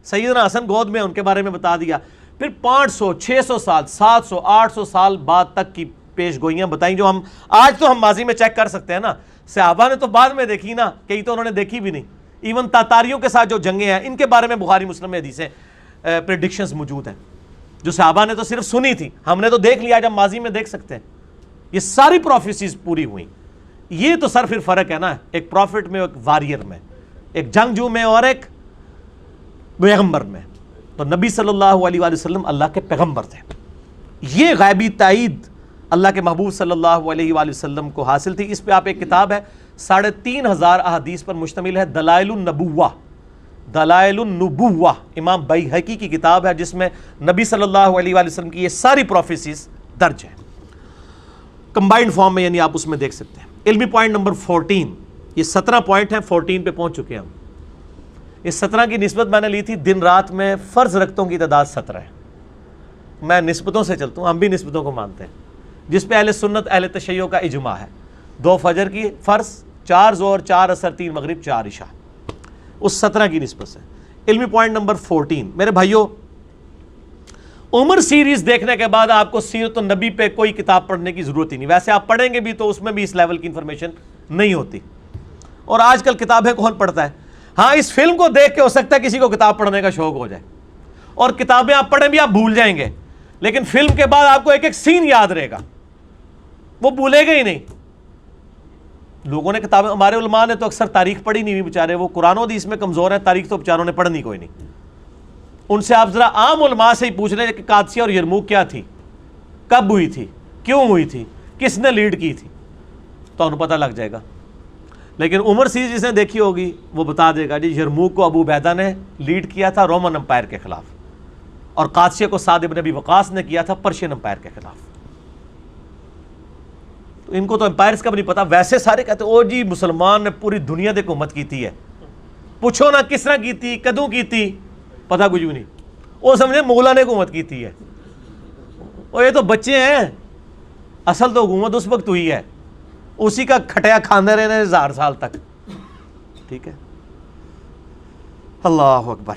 سیدنا حسن گود میں, ان کے بارے میں بتا دیا. پھر 500 600 سال 700 800 سال بعد تک کی پیش گوئیاں بتائیں, جو ہم آج تو ہم ماضی میں چیک کر سکتے ہیں نا. صحابہ نے تو بعد میں دیکھی نا, کئی تو انہوں نے دیکھی بھی نہیں. ایون تاتاریوں کے ساتھ جو جنگیں ہیں ان کے بارے میں بخاری مسلم میں حدیثیں پریڈکشنز موجود ہیں, جو صحابہ نے تو صرف سنی تھی, ہم نے تو دیکھ لیا, جب ماضی میں دیکھ سکتے ہیں. یہ ساری پروفیسیز پوری ہوئیں. یہ تو سر پھر فرق ہے نا, ایک پروفٹ میں, ایک وارئر میں, ایک جنگجو میں اور ایک پیغمبر میں. تو نبی صلی اللہ علیہ وآلہ وسلم اللہ کے پیغمبر تھے. یہ غیبی تائید اللہ کے محبوب صلی اللہ علیہ وآلہ وسلم کو حاصل تھی. اس پہ آپ ایک کتاب ہے 3500 احادیث پر مشتمل ہے, دلائل النبوہ, دلائل النبوہ, امام بیہقی کی کتاب ہے, جس میں نبی صلی اللہ علیہ وآلہ وسلم کی یہ ساری پروفیسیز درج ہیں کمبائنڈ فارم میں, یعنی آپ اس میں دیکھ سکتے ہیں. علمی پوائنٹ نمبر 14, یہ 17 پوائنٹ ہیں, 14 پہ پہنچ چکے ہیں ہم. اس 17 کی نسبت میں نے لی تھی, دن رات میں فرض رکھتوں کی تعداد 17 ہے. میں نسبتوں سے چلتا ہوں, ہم بھی نسبتوں کو مانتے ہیں, جس پہ اہل سنت اہل تشیع کا اجماع ہے. 2 فجر کی فرض, 4 ظہر, 4 عصر, 3 مغرب, 4 عشاء, اس 17 کی نسبت سے. علمی پوائنٹ نمبر 14, میرے بھائیوں, عمر سیریز دیکھنے کے بعد آپ کو سیرت النبی پہ کوئی کتاب پڑھنے کی ضرورت ہی نہیں. ویسے آپ پڑھیں گے بھی تو اس میں بھی اس لیول کی انفارمیشن نہیں ہوتی, اور آج کل کتابیں کون پڑھتا ہے. ہاں, اس فلم کو دیکھ کے ہو سکتا ہے کسی کو کتاب پڑھنے کا شوق ہو جائے, اور کتابیں آپ پڑھیں بھی آپ بھول جائیں گے, لیکن فلم کے بعد آپ کو ایک ایک سین یاد رہے گا, وہ بھولے گا ہی نہیں. لوگوں نے کتابیں, ہمارے علماء نے تو اکثر تاریخ پڑھی نہیں ہوئی بیچارے, وہ قرآن و حدیث میں کمزور ہیں, تاریخ تو بیچاروں نے پڑھنی کوئی نہیں. ان سے آپ ذرا عام علماء سے ہی پوچھ لیں کہ قادسیہ اور یرموک کیا تھی, کب ہوئی تھی, کیوں ہوئی تھی, کس نے لیڈ کی تھی, تو انہیں پتہ لگ جائے گا. لیکن عمر سیریز جس نے دیکھی ہوگی وہ بتا دے گا جی یرموک کو ابو عبیدہ نے لیڈ کیا تھا رومن امپائر کے خلاف, اور قادسیہ کو سعد بن ابی وقاص نے کیا تھا پرشین امپائر کے خلاف. تو ان کو تو امپائرز کا بھی نہیں پتا. ویسے سارے کہتے او جی مسلمان نے پوری دنیا دے حکومت کی تھی ہے, پوچھو نا کس طرح کی تھی, کدوں کی تھی, پتہ کچھ بھی نہیں. وہ سمجھے مغلوں نے حکومت کی تھی ہے, اور یہ تو بچے ہیں, اصل تو حکومت اس وقت ہوئی ہے, اسی کا کھٹیا کھاندے رہنے 1000 سال تک. ٹھیک ہے, اللہ اکبر.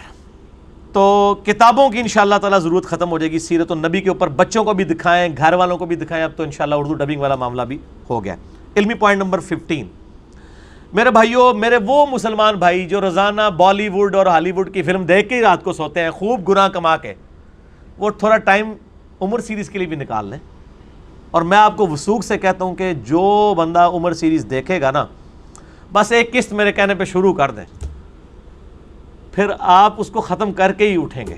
تو کتابوں کی انشاءاللہ تعالی ضرورت ختم ہو جائے گی سیرت النبی کے اوپر. بچوں کو بھی دکھائیں, گھر والوں کو بھی دکھائیں. اب تو انشاءاللہ اردو ڈبنگ والا معاملہ بھی ہو گیا. علمی پوائنٹ نمبر 15, میرے بھائیوں, میرے وہ مسلمان بھائی جو روزانہ بالی ووڈ اور ہالی ووڈ کی فلم دیکھ کے ہی رات کو سوتے ہیں خوب گناہ کما کے, وہ تھوڑا ٹائم عمر سیریز کے لیے بھی نکال لیں. اور میں آپ کو وثوق سے کہتا ہوں کہ جو بندہ عمر سیریز دیکھے گا نا, بس ایک قسط میرے کہنے پہ شروع کر دیں, پھر آپ اس کو ختم کر کے ہی اٹھیں گے.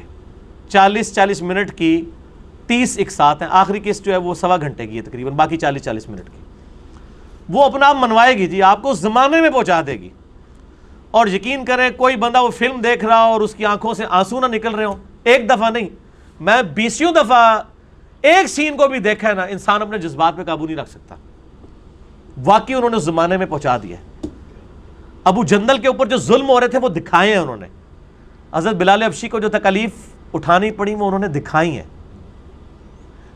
40 منٹ کی 30 اقساط ہیں, آخری قسط جو ہے وہ 1.25 گھنٹے کی ہے تقریباً, باقی 40 منٹ کی. وہ اپنا آپ منوائے گی جی, آپ کو اس زمانے میں پہنچا دے گی. اور یقین کریں کوئی بندہ وہ فلم دیکھ رہا اور اس کی آنکھوں سے آنسو نہ نکل رہے ہوں, ایک دفعہ نہیں, میں 20 دفعہ ایک سین کو بھی دیکھا ہے نا, انسان اپنے جذبات پہ قابو نہیں رکھ سکتا. واقعی انہوں نے اس زمانے میں پہنچا دیا. ابو جندل کے اوپر جو ظلم ہو رہے تھے وہ دکھائے ہیں انہوں نے. حضرت بلال حبشی کو جو تکالیف اٹھانی پڑی وہ انہوں نے دکھائی ہیں.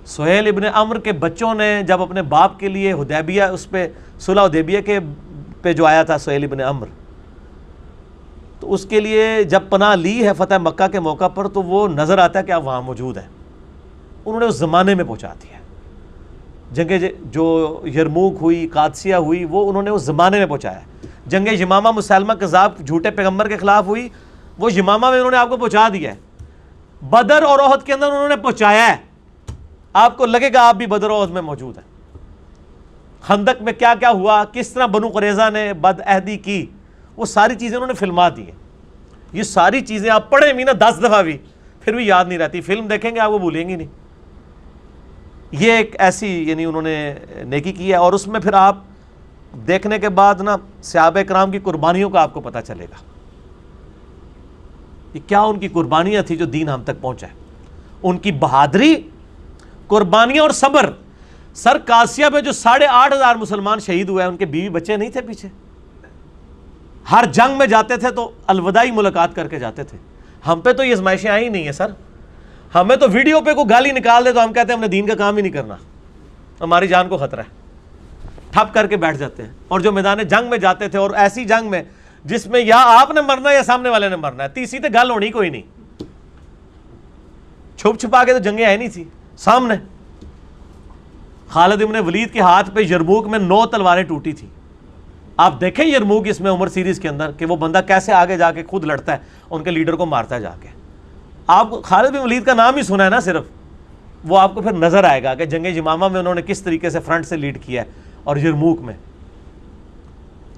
سہیل ابن عمر کے بچوں نے جب اپنے باپ کے لیے حدیبیہ اس پہ صلح حدیبیہ کے پہ جو آیا تھا سہیل ابن عمر، تو اس کے لیے جب پناہ لی ہے فتح مکہ کے موقع پر، تو وہ نظر آتا ہے کہ آپ وہاں موجود ہیں. انہوں نے اس زمانے میں پہنچا دیا. جنگ جو یرموک ہوئی، قادسیہ ہوئی، وہ انہوں نے اس زمانے میں پہنچایا. جنگ یمامہ مسیلمہ کذاب جھوٹے پیغمبر کے خلاف ہوئی، وہ یمامہ میں انہوں نے آپ کو پہنچا دیا ہے. بدر اور احد کے اندر انہوں نے پہنچایا ہے. آپ کو لگے گا آپ بھی بدر و احد میں موجود ہیں. خندق میں کیا کیا ہوا، کس طرح بنو قریظہ نے بد عہدی کی، وہ ساری چیزیں انہوں نے فلما دی ہیں. یہ ساری چیزیں آپ پڑھیں بھی نا 10 دفعہ بھی، پھر بھی یاد نہیں رہتی. فلم دیکھیں گے آپ وہ بھولیں گے نہیں. یہ ایک ایسی یعنی انہوں نے نیکی کی ہے. اور اس میں پھر آپ دیکھنے کے بعد نا صحابہ کرام کی قربانیوں کا آپ کو پتہ چلے گا کہ کیا ان کی قربانیاں تھی جو دین ہم تک پہنچا ہے. ان کی بہادری، قربانیاں اور صبر. سر قادسیہ پہ جو 8,500 مسلمان شہید ہوئے ہیں، ان کے بیوی بچے نہیں تھے پیچھے؟ ہر جنگ میں جاتے تھے تو الوداعی ملاقات کر کے جاتے تھے. ہم پہ تو یہ ازمائشیں آئی نہیں ہیں سر. ہمیں تو ویڈیو پہ کوئی گالی نکال دے تو ہم کہتے ہیں ہم نے دین کا کام ہی نہیں کرنا، ہماری جان کو خطرہ ہے، ٹھپ کر کے بیٹھ جاتے ہیں. اور جو میدان جنگ میں جاتے تھے، اور ایسی جنگ میں جس میں یا آپ نے مرنا ہے یا سامنے والے نے مرنا ہے، تیسری تو گل ہونی کوئی نہیں. چھپ چھپا کے تو جنگیں آئی نہیں تھی سامنے. خالد ابن ولید کے ہاتھ پہ یرموک میں 9 تلواریں ٹوٹی تھی. آپ دیکھیں یرموک اس میں عمر سیریز کے اندر کہ وہ بندہ کیسے آگے جا کے خود لڑتا ہے، ان کے لیڈر کو مارتا ہے جا کے. آپ خالد بن ولید کا نام ہی سنا ہے نا صرف، وہ آپ کو پھر نظر آئے گا کہ جنگ یمامہ میں انہوں نے کس طریقے سے فرنٹ سے لیڈ کیا ہے. اور یرموک میں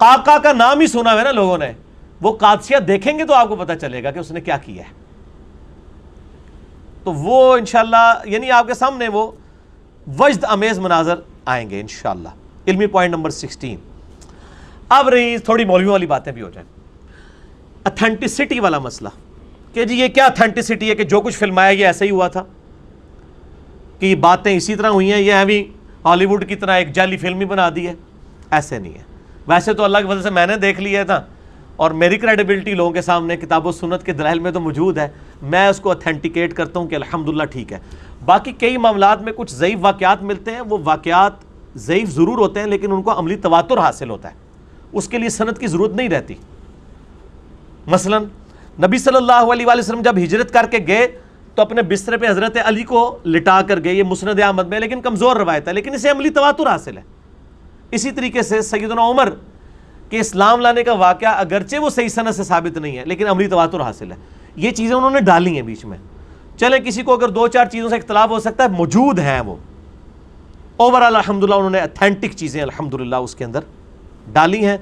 قعقاع کا نام ہی سنا ہے نا لوگوں نے. وہ قادسیہ دیکھیں گے تو آپ کو پتہ چلے گا کہ اس نے کیا کیا ہے. تو وہ انشاءاللہ یعنی آپ کے سامنے وہ وجد امیز مناظر آئیں گے انشاءاللہ. علمی پوائنٹ نمبر 16. اب رہی تھوڑی مولویوں والی باتیں بھی ہو جائیں. اتھینٹسٹی والا مسئلہ کہ جی یہ کیا اتھینٹسٹی ہے کہ جو کچھ فلمایا یہ ایسا ہی ہوا تھا، کہ یہ باتیں اسی طرح ہوئی ہیں، یہ ابھی ہالی ووڈ کی طرح ایک جعلی فلم ہی بنا دی ہے. ایسے نہیں ہے. ویسے تو اللہ کی وجہ سے میں نے دیکھ لیا تھا اور میری کریڈیبلٹی لوگوں کے سامنے کتاب و سنت کے دلائل میں تو موجود ہے. میں اس کو اتھینٹیکیٹ کرتا ہوں کہ الحمدللہ ٹھیک ہے. باقی کئی معاملات میں کچھ ضعیف واقعات ملتے ہیں، وہ واقعات ضعیف ضرور ہوتے ہیں لیکن ان کو عملی تواتر حاصل ہوتا ہے، اس کے لیے سند کی ضرورت نہیں رہتی. مثلا نبی صلی اللہ علیہ وآلہ وسلم جب ہجرت کر کے گئے تو اپنے بستر پہ حضرت علی کو لٹا کر گئے. یہ مسند احمد میں لیکن کمزور روایت ہے، لیکن اسے عملی تواتر حاصل ہے. اسی طریقے سے سیدنا عمر کے اسلام لانے کا واقعہ اگرچہ وہ صحیح سند سے ثابت نہیں ہے لیکن عملی تواتر حاصل ہے. یہ چیزیں انہوں نے ڈالی ہیں بیچ میں. چلے کسی کو اگر 2-4 چیزوں سے اختلاف ہو سکتا ہے، موجود ہیں وہ. اوورآل الحمدللہ انہوں نے اتھینٹک چیزیں الحمدللہ اس کے اندر ڈالی ہیں.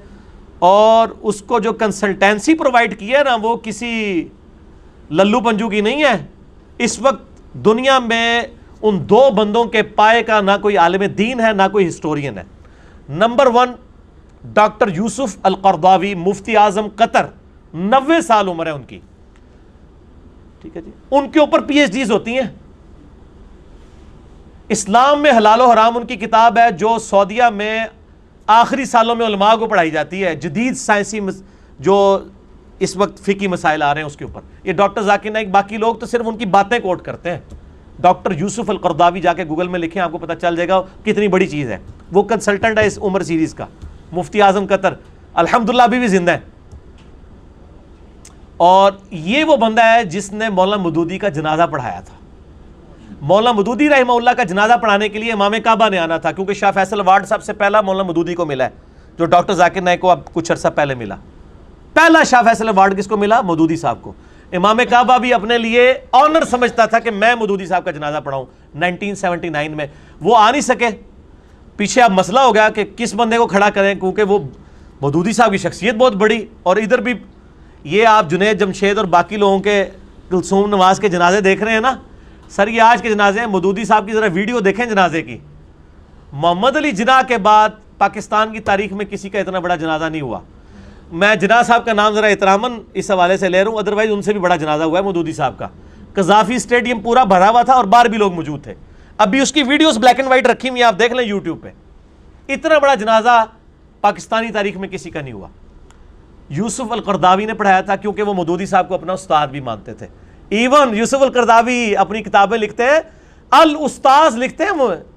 اور اس کو جو کنسلٹینسی پرووائڈ کی ہے نا، وہ کسی للو پنجو کی نہیں ہے. اس وقت دنیا میں ان 2 بندوں کے پائے کا نہ کوئی عالم دین ہے نہ کوئی ہسٹورین ہے. نمبر 1 ڈاکٹر یوسف القرضاوی، مفتی اعظم قطر، 90 سال عمر ہے ان کی. ٹھیک ہے جی. ان کے اوپر پی ایچ ڈیز ہوتی ہیں. اسلام میں حلال و حرام ان کی کتاب ہے جو سعودیہ میں آخری سالوں میں علماء کو پڑھائی جاتی ہے. جدید سائنسی جو اس وقت فقہی مسائل آ رہے ہیں اس کے اوپر یہ ڈاکٹر ذاکر نائک، باقی لوگ تو صرف ان کی باتیں کوٹ کرتے ہیں. ڈاکٹر یوسف القرضاوی جا کے گوگل میں لکھیں، آپ کو پتہ چل جائے گا کتنی بڑی چیز ہے. وہ کنسلٹنٹ ہے اس عمر سیریز کا. مفتی اعظم قطر الحمدللہ ابھی بھی زندہ ہے. اور یہ وہ بندہ ہے جس نے مولانا مودودی کا جنازہ پڑھایا تھا. مولانا مودودی رحمہ اللہ کا جنازہ پڑھانے کے لیے امام کعبہ نے آنا تھا، کیونکہ شاہ فیصل ایوارڈ سب سے پہلا مولانا مودودی کو ملا ہے، جو ڈاکٹر ذاکر نائک کو اب کچھ عرصہ پہلے ملا. پہلا شاہ فیصل ایوارڈ کس کو ملا؟ مودودی صاحب کو. امام کعبہ بھی اپنے لیے آنر سمجھتا تھا کہ میں مودودی صاحب کا جنازہ پڑھاؤں. 1979 میں وہ آ نہیں سکے. پیچھے اب مسئلہ ہو گیا کہ کس بندے کو کھڑا کریں، کیونکہ وہ مودودی صاحب کی شخصیت بہت بڑی. اور ادھر بھی یہ آپ جنید جمشید اور باقی لوگوں کے کلثوم نواز کے جنازے دیکھ رہے ہیں نا سر، یہ آج کے جنازے ہیں. مودودی صاحب کی ذرا ویڈیو دیکھیں جنازے کی. محمد علی جناح کے بعد پاکستان کی تاریخ میں کسی کا اتنا بڑا جنازہ نہیں ہوا. میں جناح صاحب کا نام ذرا احتراماً اس حوالے سے لے رہا ہوں، ادروائز ان سے بھی بڑا جنازہ ہوا ہے مودودی صاحب کا. قذافی اسٹیڈیم پورا بھرا ہوا تھا اور باہر بھی لوگ موجود تھے. ابھی اس کی ویڈیوز بلیک اینڈ وائٹ رکھی ہوئی ہیں، آپ دیکھ لیں یوٹیوب پہ. اتنا بڑا جنازہ پاکستانی تاریخ میں کسی کا نہیں ہوا. یوسف القرضاوی نے پڑھایا تھا کیونکہ وہ مودودی صاحب کو اپنا استاد بھی مانتے تھے. ایون یوسف القرضاوی اپنی کتابیں لکھتے ہیں الاستاذ لکھتے ہیں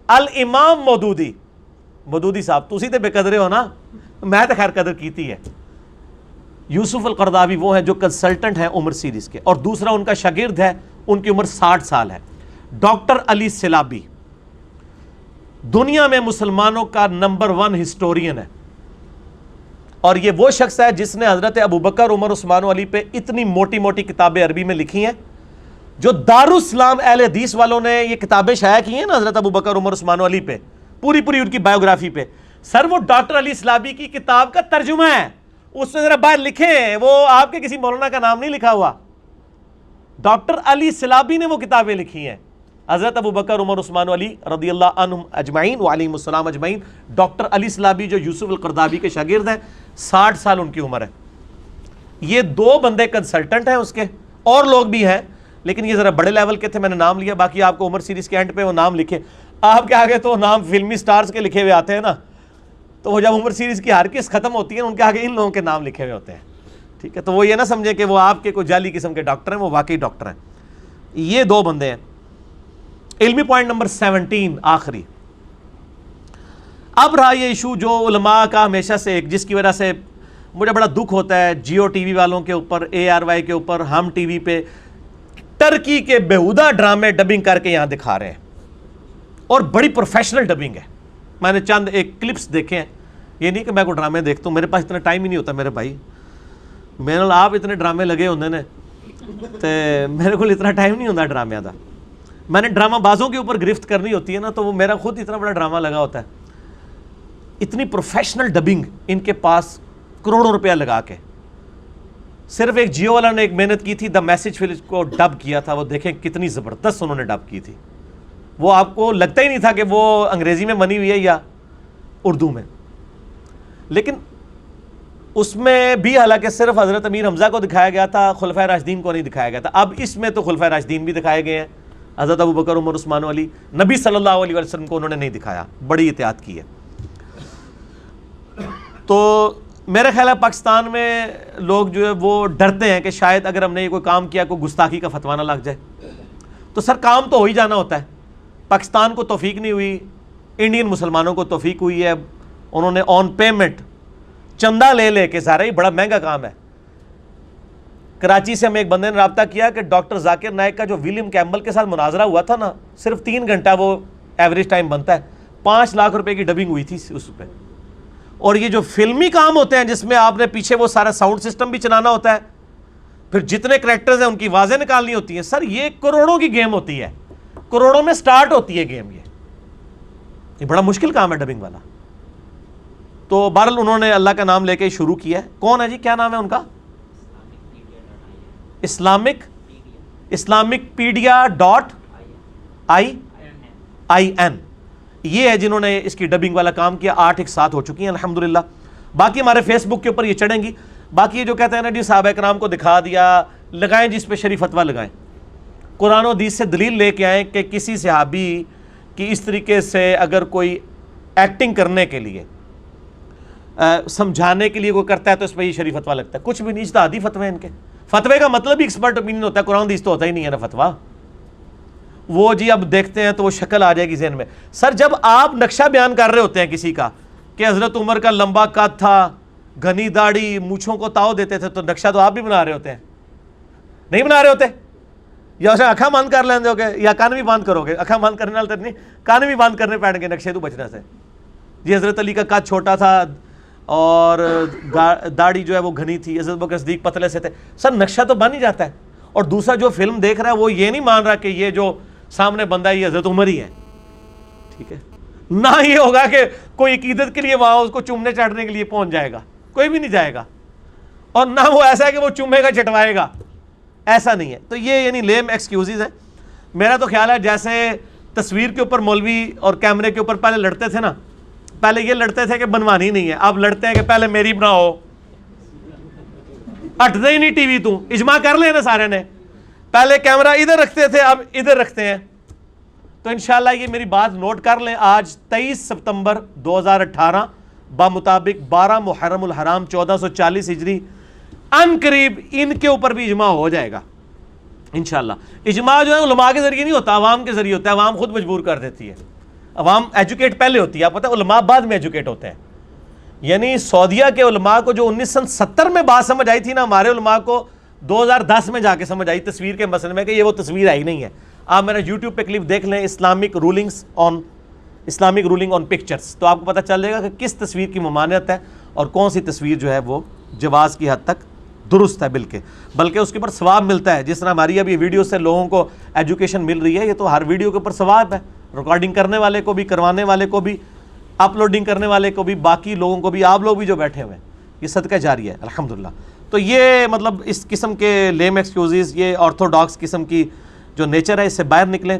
الامام مودودی. مودودی صاحب تسی تے بے قدرے ہو نا, میں تو خیر قدر کیتی ہے. یوسف القرداوی وہ ہیں جو کنسلٹنٹ ہیں عمر سیریز کے, اور دوسرا ان کا شاگرد ہے, ان کی عمر 60 سال ہے, ڈاکٹر علی سلابی. دنیا میں مسلمانوں کا نمبر 1 ہسٹورین ہے, اور یہ وہ شخص ہے جس نے حضرت ابوبکر, عمر, عثمان و علی پہ اتنی موٹی موٹی کتابیں عربی میں لکھی ہیں. جو دارالاسلام اہل حدیث والوں نے یہ کتابیں شائع کی ہیں نا حضرت ابوبکر, عمر, عثمان و علی پہ, پوری پوری ان کی بایوگرافی پہ, سر وہ ڈاکٹر علی سلابی کی کتاب کا ترجمہ ہے. اس میں ذرا باہر لکھیں, وہ آپ کے کسی مولانا کا نام نہیں لکھا ہوا. ڈاکٹر علی سلابی نے وہ کتابیں لکھی ہیں. حضرت ابوبکر, عمر, عثمان و علی رضی اللہ عنہم اجمعین وعلیہم السلام اجمعین. ڈاکٹر علی سلابی جو یوسف القرداوی کے شاگرد ہیں, 60 سال ان کی عمر ہے. یہ 2 بندے کنسلٹنٹ ہیں اس کے, اور لوگ بھی ہیں لیکن یہ ذرا بڑے لیول کے تھے, میں نے نام لیا. باقی آپ کو عمر سیریز کے اینڈ پہ وہ نام لکھے, آپ کے آگے تو نام فلمی سٹارز کے لکھے ہوئے آتے ہیں نا, تو وہ جب عمر سیریز کی ہر کس ختم ہوتی ہے ان کے آگے ان لوگوں کے نام لکھے ہوئے ہوتے ہیں. ٹھیک ہے, تو وہ یہ نہ سمجھیں کہ وہ آپ کے کوئی جعلی قسم کے ڈاکٹر ہیں, وہ واقعی ڈاکٹر ہیں. یہ 2 بندے ہیں. علمی پوائنٹ نمبر 17 آخری. اب رہا یہ ایشو جو علماء کا ہمیشہ سے ایک, جس کی وجہ سے مجھے بڑا دکھ ہوتا ہے جیو ٹی وی والوں کے اوپر, ARY کے اوپر, ہم ٹی وی پہ ٹرکی کے بیہودہ ڈرامے ڈبنگ کر کے یہاں دکھا رہے ہیں, اور بڑی پروفیشنل ڈبنگ ہے. میں نے چند ایک کلپس دیکھے ہیں, یہ نہیں کہ میں کوئی ڈرامے دیکھتا ہوں, میرے پاس اتنا ٹائم ہی نہیں ہوتا میرے بھائی. میرے نال آپ اتنے ڈرامے لگے ہوندے نے تے میرے کو اتنا ٹائم نہیں ہوتا ڈرامے دا. میں نے ڈرامہ بازوں کے اوپر گرفت کرنی ہوتی ہے نا, تو وہ میرا خود اتنا بڑا ڈرامہ لگا ہوتا ہے. اتنی پروفیشنل ڈبنگ ان کے پاس, کروڑوں روپیہ لگا کے. صرف ایک جیو والا نے ایک محنت کی تھی, دا میسج فلم کو ڈب کیا تھا. وہ دیکھیں کتنی زبردست انہوں نے ڈب کی تھی. وہ آپ کو لگتا ہی نہیں تھا کہ وہ انگریزی میں بنی ہوئی ہے یا اردو میں. لیکن اس میں بھی حالانکہ صرف حضرت امیر حمزہ کو دکھایا گیا تھا, خلفائے راشدین کو نہیں دکھایا گیا تھا. اب اس میں تو خلفائے راشدین بھی دکھائے گئے ہیں, حضرت ابوبکر, عمر, عثمان و علی. نبی صلی اللہ علیہ وسلم کو انہوں نے نہیں دکھایا, بڑی احتیاط کی ہے. تو میرا خیال ہے پاکستان میں لوگ جو ہے وہ ڈرتے ہیں کہ شاید اگر ہم نے یہ کوئی کام کیا کوئی گستاخی کا فتویٰ نہ لگ جائے. تو سر کام تو ہو ہی جانا ہوتا ہے. پاکستان کو توفیق نہیں ہوئی, انڈین مسلمانوں کو توفیق ہوئی ہے. انہوں نے آن پیمنٹ چندہ لے لے کے, سارا ہی بڑا مہنگا کام ہے. کراچی سے ہمیں ایک بندے نے رابطہ کیا کہ ڈاکٹر ذاکر نائک کا جو ولیم کیمبل کے ساتھ مناظرہ ہوا تھا نا, صرف 3 گھنٹہ وہ ایوریج ٹائم بنتا ہے, 5 لاکھ روپے کی ڈبنگ ہوئی تھی اس پہ. اور یہ جو فلمی کام ہوتے ہیں جس میں آپ نے پیچھے وہ سارا ساؤنڈ سسٹم بھی چلانا ہوتا ہے, پھر جتنے کریکٹرز ہیں ان کی آوازیں نکالنی ہوتی ہیں, سر یہ کروڑوں کی گیم ہوتی ہے, کروڑوں میں سٹارٹ ہوتی ہے گیم. یہ بڑا مشکل کام ہے ڈبنگ والا. تو بہرحال انہوں نے اللہ کا نام لے کے شروع کیا ہے. کون ہے جی, کیا نام ہے ان کا؟ islamic.pedia.in. یہ ہے جنہوں نے اس کی ڈبنگ والا کام کیا. 8 ایک ساتھ ہو چکی ہیں الحمدللہ. باقی ہمارے فیس بک کے اوپر یہ چڑھیں گی. باقی یہ جو کہتے ہیں نا جی صحابہ کرام کو دکھا دیا, لگائیں جس پہ شریف فتویٰ لگائیں. قرآن و حدیث سے دلیل لے کے آئیں کہ کسی صحابی کی اس طریقے سے اگر کوئی ایکٹنگ کرنے کے لیے, سمجھانے کے لیے کوئی کرتا ہے تو اس پہ یہ شریف فتویٰ لگتا ہے. کچھ بھی نہیں, اجتہادی فتوے ہیں ان کے. فتوے کا مطلب ہی ایکسپرٹ اوپینین ہوتا ہے, قرآن حدیث تو ہوتا ہی نہیں ہے نا فتویٰ. وہ جی اب دیکھتے ہیں تو وہ شکل آ جائے گی ذہن میں. سر جب آپ نقشہ بیان کر رہے ہوتے ہیں کسی کا کہ حضرت عمر کا لمبا قد تھا, گھنی داڑھی, مونچھوں کو تاؤ دیتے تھے, تو نقشہ تو آپ بھی بنا رہے ہوتے ہیں, نہیں بنا رہے ہوتے؟ یا اسے اکھاں بند کر لیں گے یا کان بھی بند کرو گے؟ اکھاں بند کرنے والے نہیں, کان بھی بند کرنے پڑیں گے نقشے تو بچنے سے. جی حضرت علی کا قد چھوٹا تھا اور داڑھی جو ہے وہ گھنی تھی, حضرت بکر صدیق پتلے سے تھے. سر نقشہ تو بن ہی جاتا ہے. اور دوسرا جو فلم دیکھ رہا ہے وہ یہ نہیں مان رہا کہ یہ جو سامنے بندہ ہے یہ حضرت عمر ہی ہے. ٹھیک ہے, نہ یہ ہوگا کہ کوئی عقیدت کے لیے وہاں اس کو چومنے چاٹنے کے لیے پہنچ جائے گا, کوئی بھی نہیں جائے گا. اور نہ وہ ایسا ہے کہ وہ چومے گا چٹوائے گا, ایسا نہیں ہے. تو یہ یعنی لیم ایکسکیوزز ہیں. میرا تو خیال ہے جیسے تصویر کے اوپر مولوی اور کیمرے کے اوپر پہلے لڑتے تھے نا, پہلے یہ لڑتے تھے کہ بنوانی نہیں ہے, اب لڑتے ہیں کہ پہلے میری بناؤ. ہٹتے ہی نہیں ٹی وی, تو اجماع کر لیں نا سارے نے. پہلے کیمرہ ادھر رکھتے تھے, اب ادھر رکھتے ہیں. تو انشاءاللہ یہ میری بات نوٹ کر لیں. آج 23 سپتمبر 2018 بمطابق 12 محرم الحرام 1440 ہجری, ان قریب ان کے اوپر بھی اجماع ہو جائے گا. انشاءاللہ اجماع جو ہے علماء کے ذریعے نہیں ہوتا، عوام کے ذریعے ہوتا ہے، عوام خود مجبور کر دیتی ہے، عوام ایجوکیٹ پہلے ہوتی ہے، آپ پتہ ہے علماء بعد میں ایجوکیٹ ہوتے ہیں. یعنی سعودیہ کے علماء کو جو 1970 میں بات سمجھ آئی تھی نا، ہمارے علماء کو 2010 میں جا کے سمجھ آئی تصویر کے مسئلے میں کہ یہ وہ تصویر آئی نہیں ہے. آپ میرا یوٹیوب پہ کلپ دیکھ لیں اسلامک رولنگ آن پکچرز، تو آپ کو پتہ چل جائے گا کہ کس تصویر کی ممانعت ہے اور کون سی تصویر جو ہے وہ جواز کی حد تک درست ہے. بلکہ اس کے اوپر ثواب ملتا ہے. جس طرح ہماری اب یہ ویڈیو سے لوگوں کو ایجوکیشن مل رہی ہے، یہ تو ہر ویڈیو کے اوپر ثواب ہے، ریکارڈنگ کرنے والے کو بھی، کروانے والے کو بھی، اپلوڈنگ کرنے والے کو بھی، باقی لوگوں کو بھی، آپ لوگ بھی جو بیٹھے ہوئے ہیں، یہ صدقہ جاری ہے الحمدللہ. تو یہ مطلب اس قسم کے لیم ایکسکیوزز، یہ آرتھوڈاکس قسم کی جو نیچر ہے اس سے باہر نکلیں.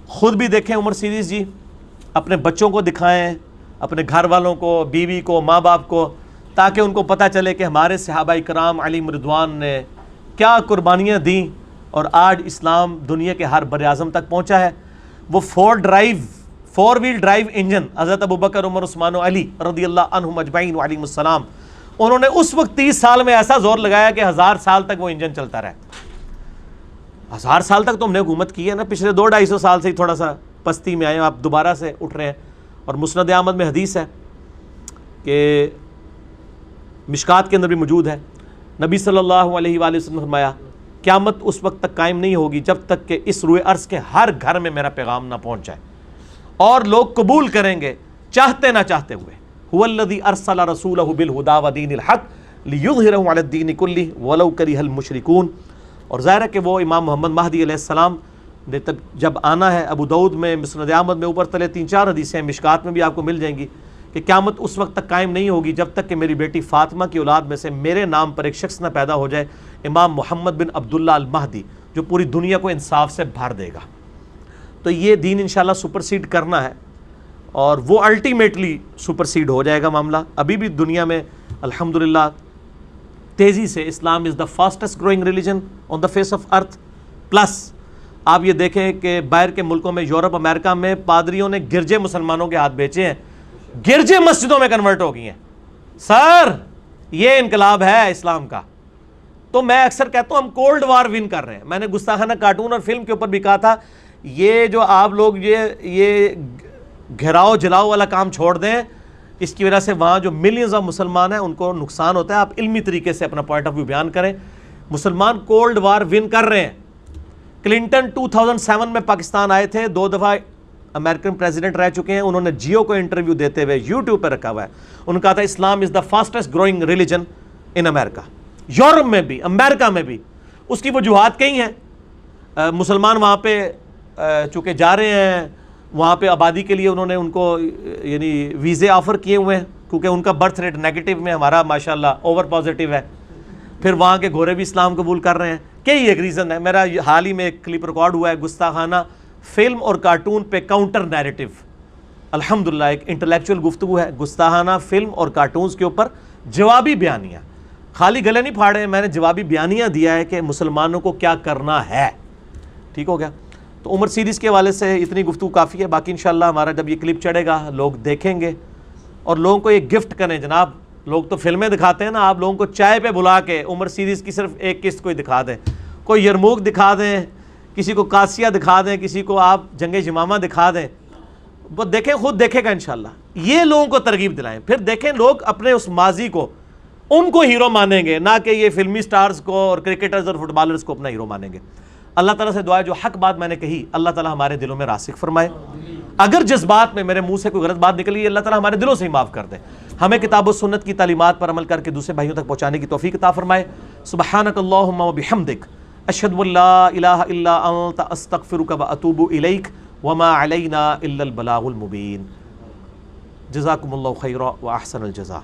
خود بھی دیکھیں عمر سیریز جی، اپنے بچوں کو دکھائیں، اپنے گھر والوں کو، بیوی کو، ماں باپ کو، تاکہ ان کو پتہ چلے کہ ہمارے صحابہ کرام علیہم رضوان نے کیا قربانیاں دیں اور آج اسلام دنیا کے ہر بر اعظم تک پہنچا ہے. وہ 4 ویل ڈرائیو انجن حضرت ابوبکر، عمر، عثمان و علی رضی اللہ عنہم اجمعین وعلیہم السلام، انہوں نے اس وقت 30 سال میں ایسا زور لگایا کہ 1000 سال تک وہ انجن چلتا رہا. 1000 سال تک تو ہم نے حکومت کی ہے نا، پچھلے 200-250 سال سے ہی تھوڑا سا پستی میں آئے ہیں، آپ دوبارہ سے اٹھ رہے ہیں. اور مسند احمد میں حدیث ہے کہ مشکات کے اندر بھی موجود ہے، نبی صلی اللہ علیہ وآلہ وسلم نے فرمایا قیامت اس وقت تک قائم نہیں ہوگی جب تک کہ اس روئے ارض کے ہر گھر میں میرا پیغام نہ پہنچ جائے، اور لوگ قبول کریں گے چاہتے نہ چاہتے ہوئے. هو الذی ارسل رسولہ بالہدی ودین الحق لیظہرہ علی الدین کلہ ولو کرہ المشرکون. اور ظاہر ہے کہ وہ امام محمد مہدی علیہ السلام نے جب آنا ہے، ابو داؤد میں، مسند احمد میں اوپر تلے 3-4 حدیثیں ہیں، مشکات میں بھی آپ کو مل جائیں گی، کہ قیامت اس وقت تک قائم نہیں ہوگی جب تک کہ میری بیٹی فاطمہ کی اولاد میں سے میرے نام پر ایک شخص نہ پیدا ہو جائے، امام محمد بن عبداللہ المہدی، جو پوری دنیا کو انصاف سے بھر دے گا. تو یہ دین انشاءاللہ سپرسیڈ کرنا ہے، اور وہ الٹیمیٹلی سپرسیڈ ہو جائے گا معاملہ. ابھی بھی دنیا میں الحمدللہ تیزی سے Islam is the fastest growing religion on the face of earth. Plus آپ یہ دیکھیں کہ باہر کے ملکوں میں، یورپ، امریکہ میں پادریوں نے گرجے مسلمانوں کے ہاتھ بیچے ہیں، گرجے مسجدوں میں کنورٹ ہو گئی ہیں. سر یہ انقلاب ہے اسلام کا. تو میں اکثر کہتا ہوں ہم کولڈ وار ون کر رہے ہیں. میں نے گستاخانہ کارٹون اور فلم کے اوپر بھی کہا تھا، یہ جو آپ لوگ یہ گھیراؤ جلاؤ والا کام چھوڑ دیں، اس کی وجہ سے وہاں جو ملینز آف مسلمان ہیں ان کو نقصان ہوتا ہے. آپ علمی طریقے سے اپنا پوائنٹ آف ویو بیان کریں. مسلمان کولڈ وار ون کر رہے ہیں. کلنٹن 2007 میں پاکستان آئے تھے، 2 دفعہ امریکن پریزیڈنٹ رہ چکے ہیں. انہوں نے جیو کو انٹرویو دیتے ہوئے یوٹیوب پہ رکھا ہوا ہے، انہوں نے کہا تھا Islam is the fastest growing religion in America. Europe میں بھی، امریکہ میں بھی. اس کی وجوہات کئی ہیں. مسلمان وہاں پہ چونکہ جا رہے ہیں، وہاں پہ آبادی کے لیے انہوں نے ان کو یعنی ویزے آفر کیے ہوئے ہیں، کیونکہ ان کا برتھ ریٹ نیگیٹو میں، ہمارا ماشاءاللہ اوور پازیٹیو ہے. پھر وہاں کے گھوڑے بھی اسلام قبول کر رہے ہیں. کئی ایک ریزن ہے. میرا حال ہی میں ایک کلپ ریکارڈ ہوا ہے گستاخانہ فلم اور کارٹون پہ کاؤنٹر نیریٹو. الحمدللہ ایک انٹلیکچوئل گفتگو ہے گستاخانہ فلم اور کارٹونز کے اوپر، جوابی بیانیاں. خالی گلے نہیں پھاڑے، میں نے جوابی بیانیاں دیا ہے کہ مسلمانوں کو کیا کرنا ہے. ٹھیک ہو گیا. تو عمر سیریز کے حوالے سے اتنی گفتگو کافی ہے. باقی انشاءاللہ ہمارا جب یہ کلپ چڑھے گا لوگ دیکھیں گے اور لوگوں کو ایک گفٹ کریں. جناب لوگ تو فلمیں دکھاتے ہیں نا، آپ لوگوں کو چائے پہ بلا کے عمر سیریز کی صرف ایک قسط کوئی دکھا دیں، کوئی یرموک دکھا دیں، کسی کو قادسیہ دکھا دیں، کسی کو آپ جنگ یمامہ دکھا دیں. وہ دیکھیں، خود دیکھے گا انشاءاللہ. یہ لوگوں کو ترغیب دلائیں. پھر دیکھیں لوگ اپنے اس ماضی کو، ان کو ہیرو مانیں گے، نہ کہ یہ فلمی سٹارز کو اور کرکٹرز اور فٹ بالرز کو اپنا ہیرو مانیں گے. اللہ تعالیٰ سے دعا ہے جو حق بات میں نے کہی اللہ تعالیٰ ہمارے دلوں میں راسخ فرمائے. اگر جذبات میں میرے منہ سے کوئی غلط بات نکلی اللہ تعالیٰ ہمارے دلوں سے ہی معاف کر دے. ہمیں کتاب و سنت کی تعلیمات پر عمل کر کے دوسرے بھائیوں تک پہنچانے کی توفیق عطا فرمائے. سبحانک اللہم و بحمدک، اشہد ان لا الہ الا انت، استغفرک و اتوب الیک، وما علینا الا البلاغ المبین. جزاکم اللہ خیرا و احسن الجزاء.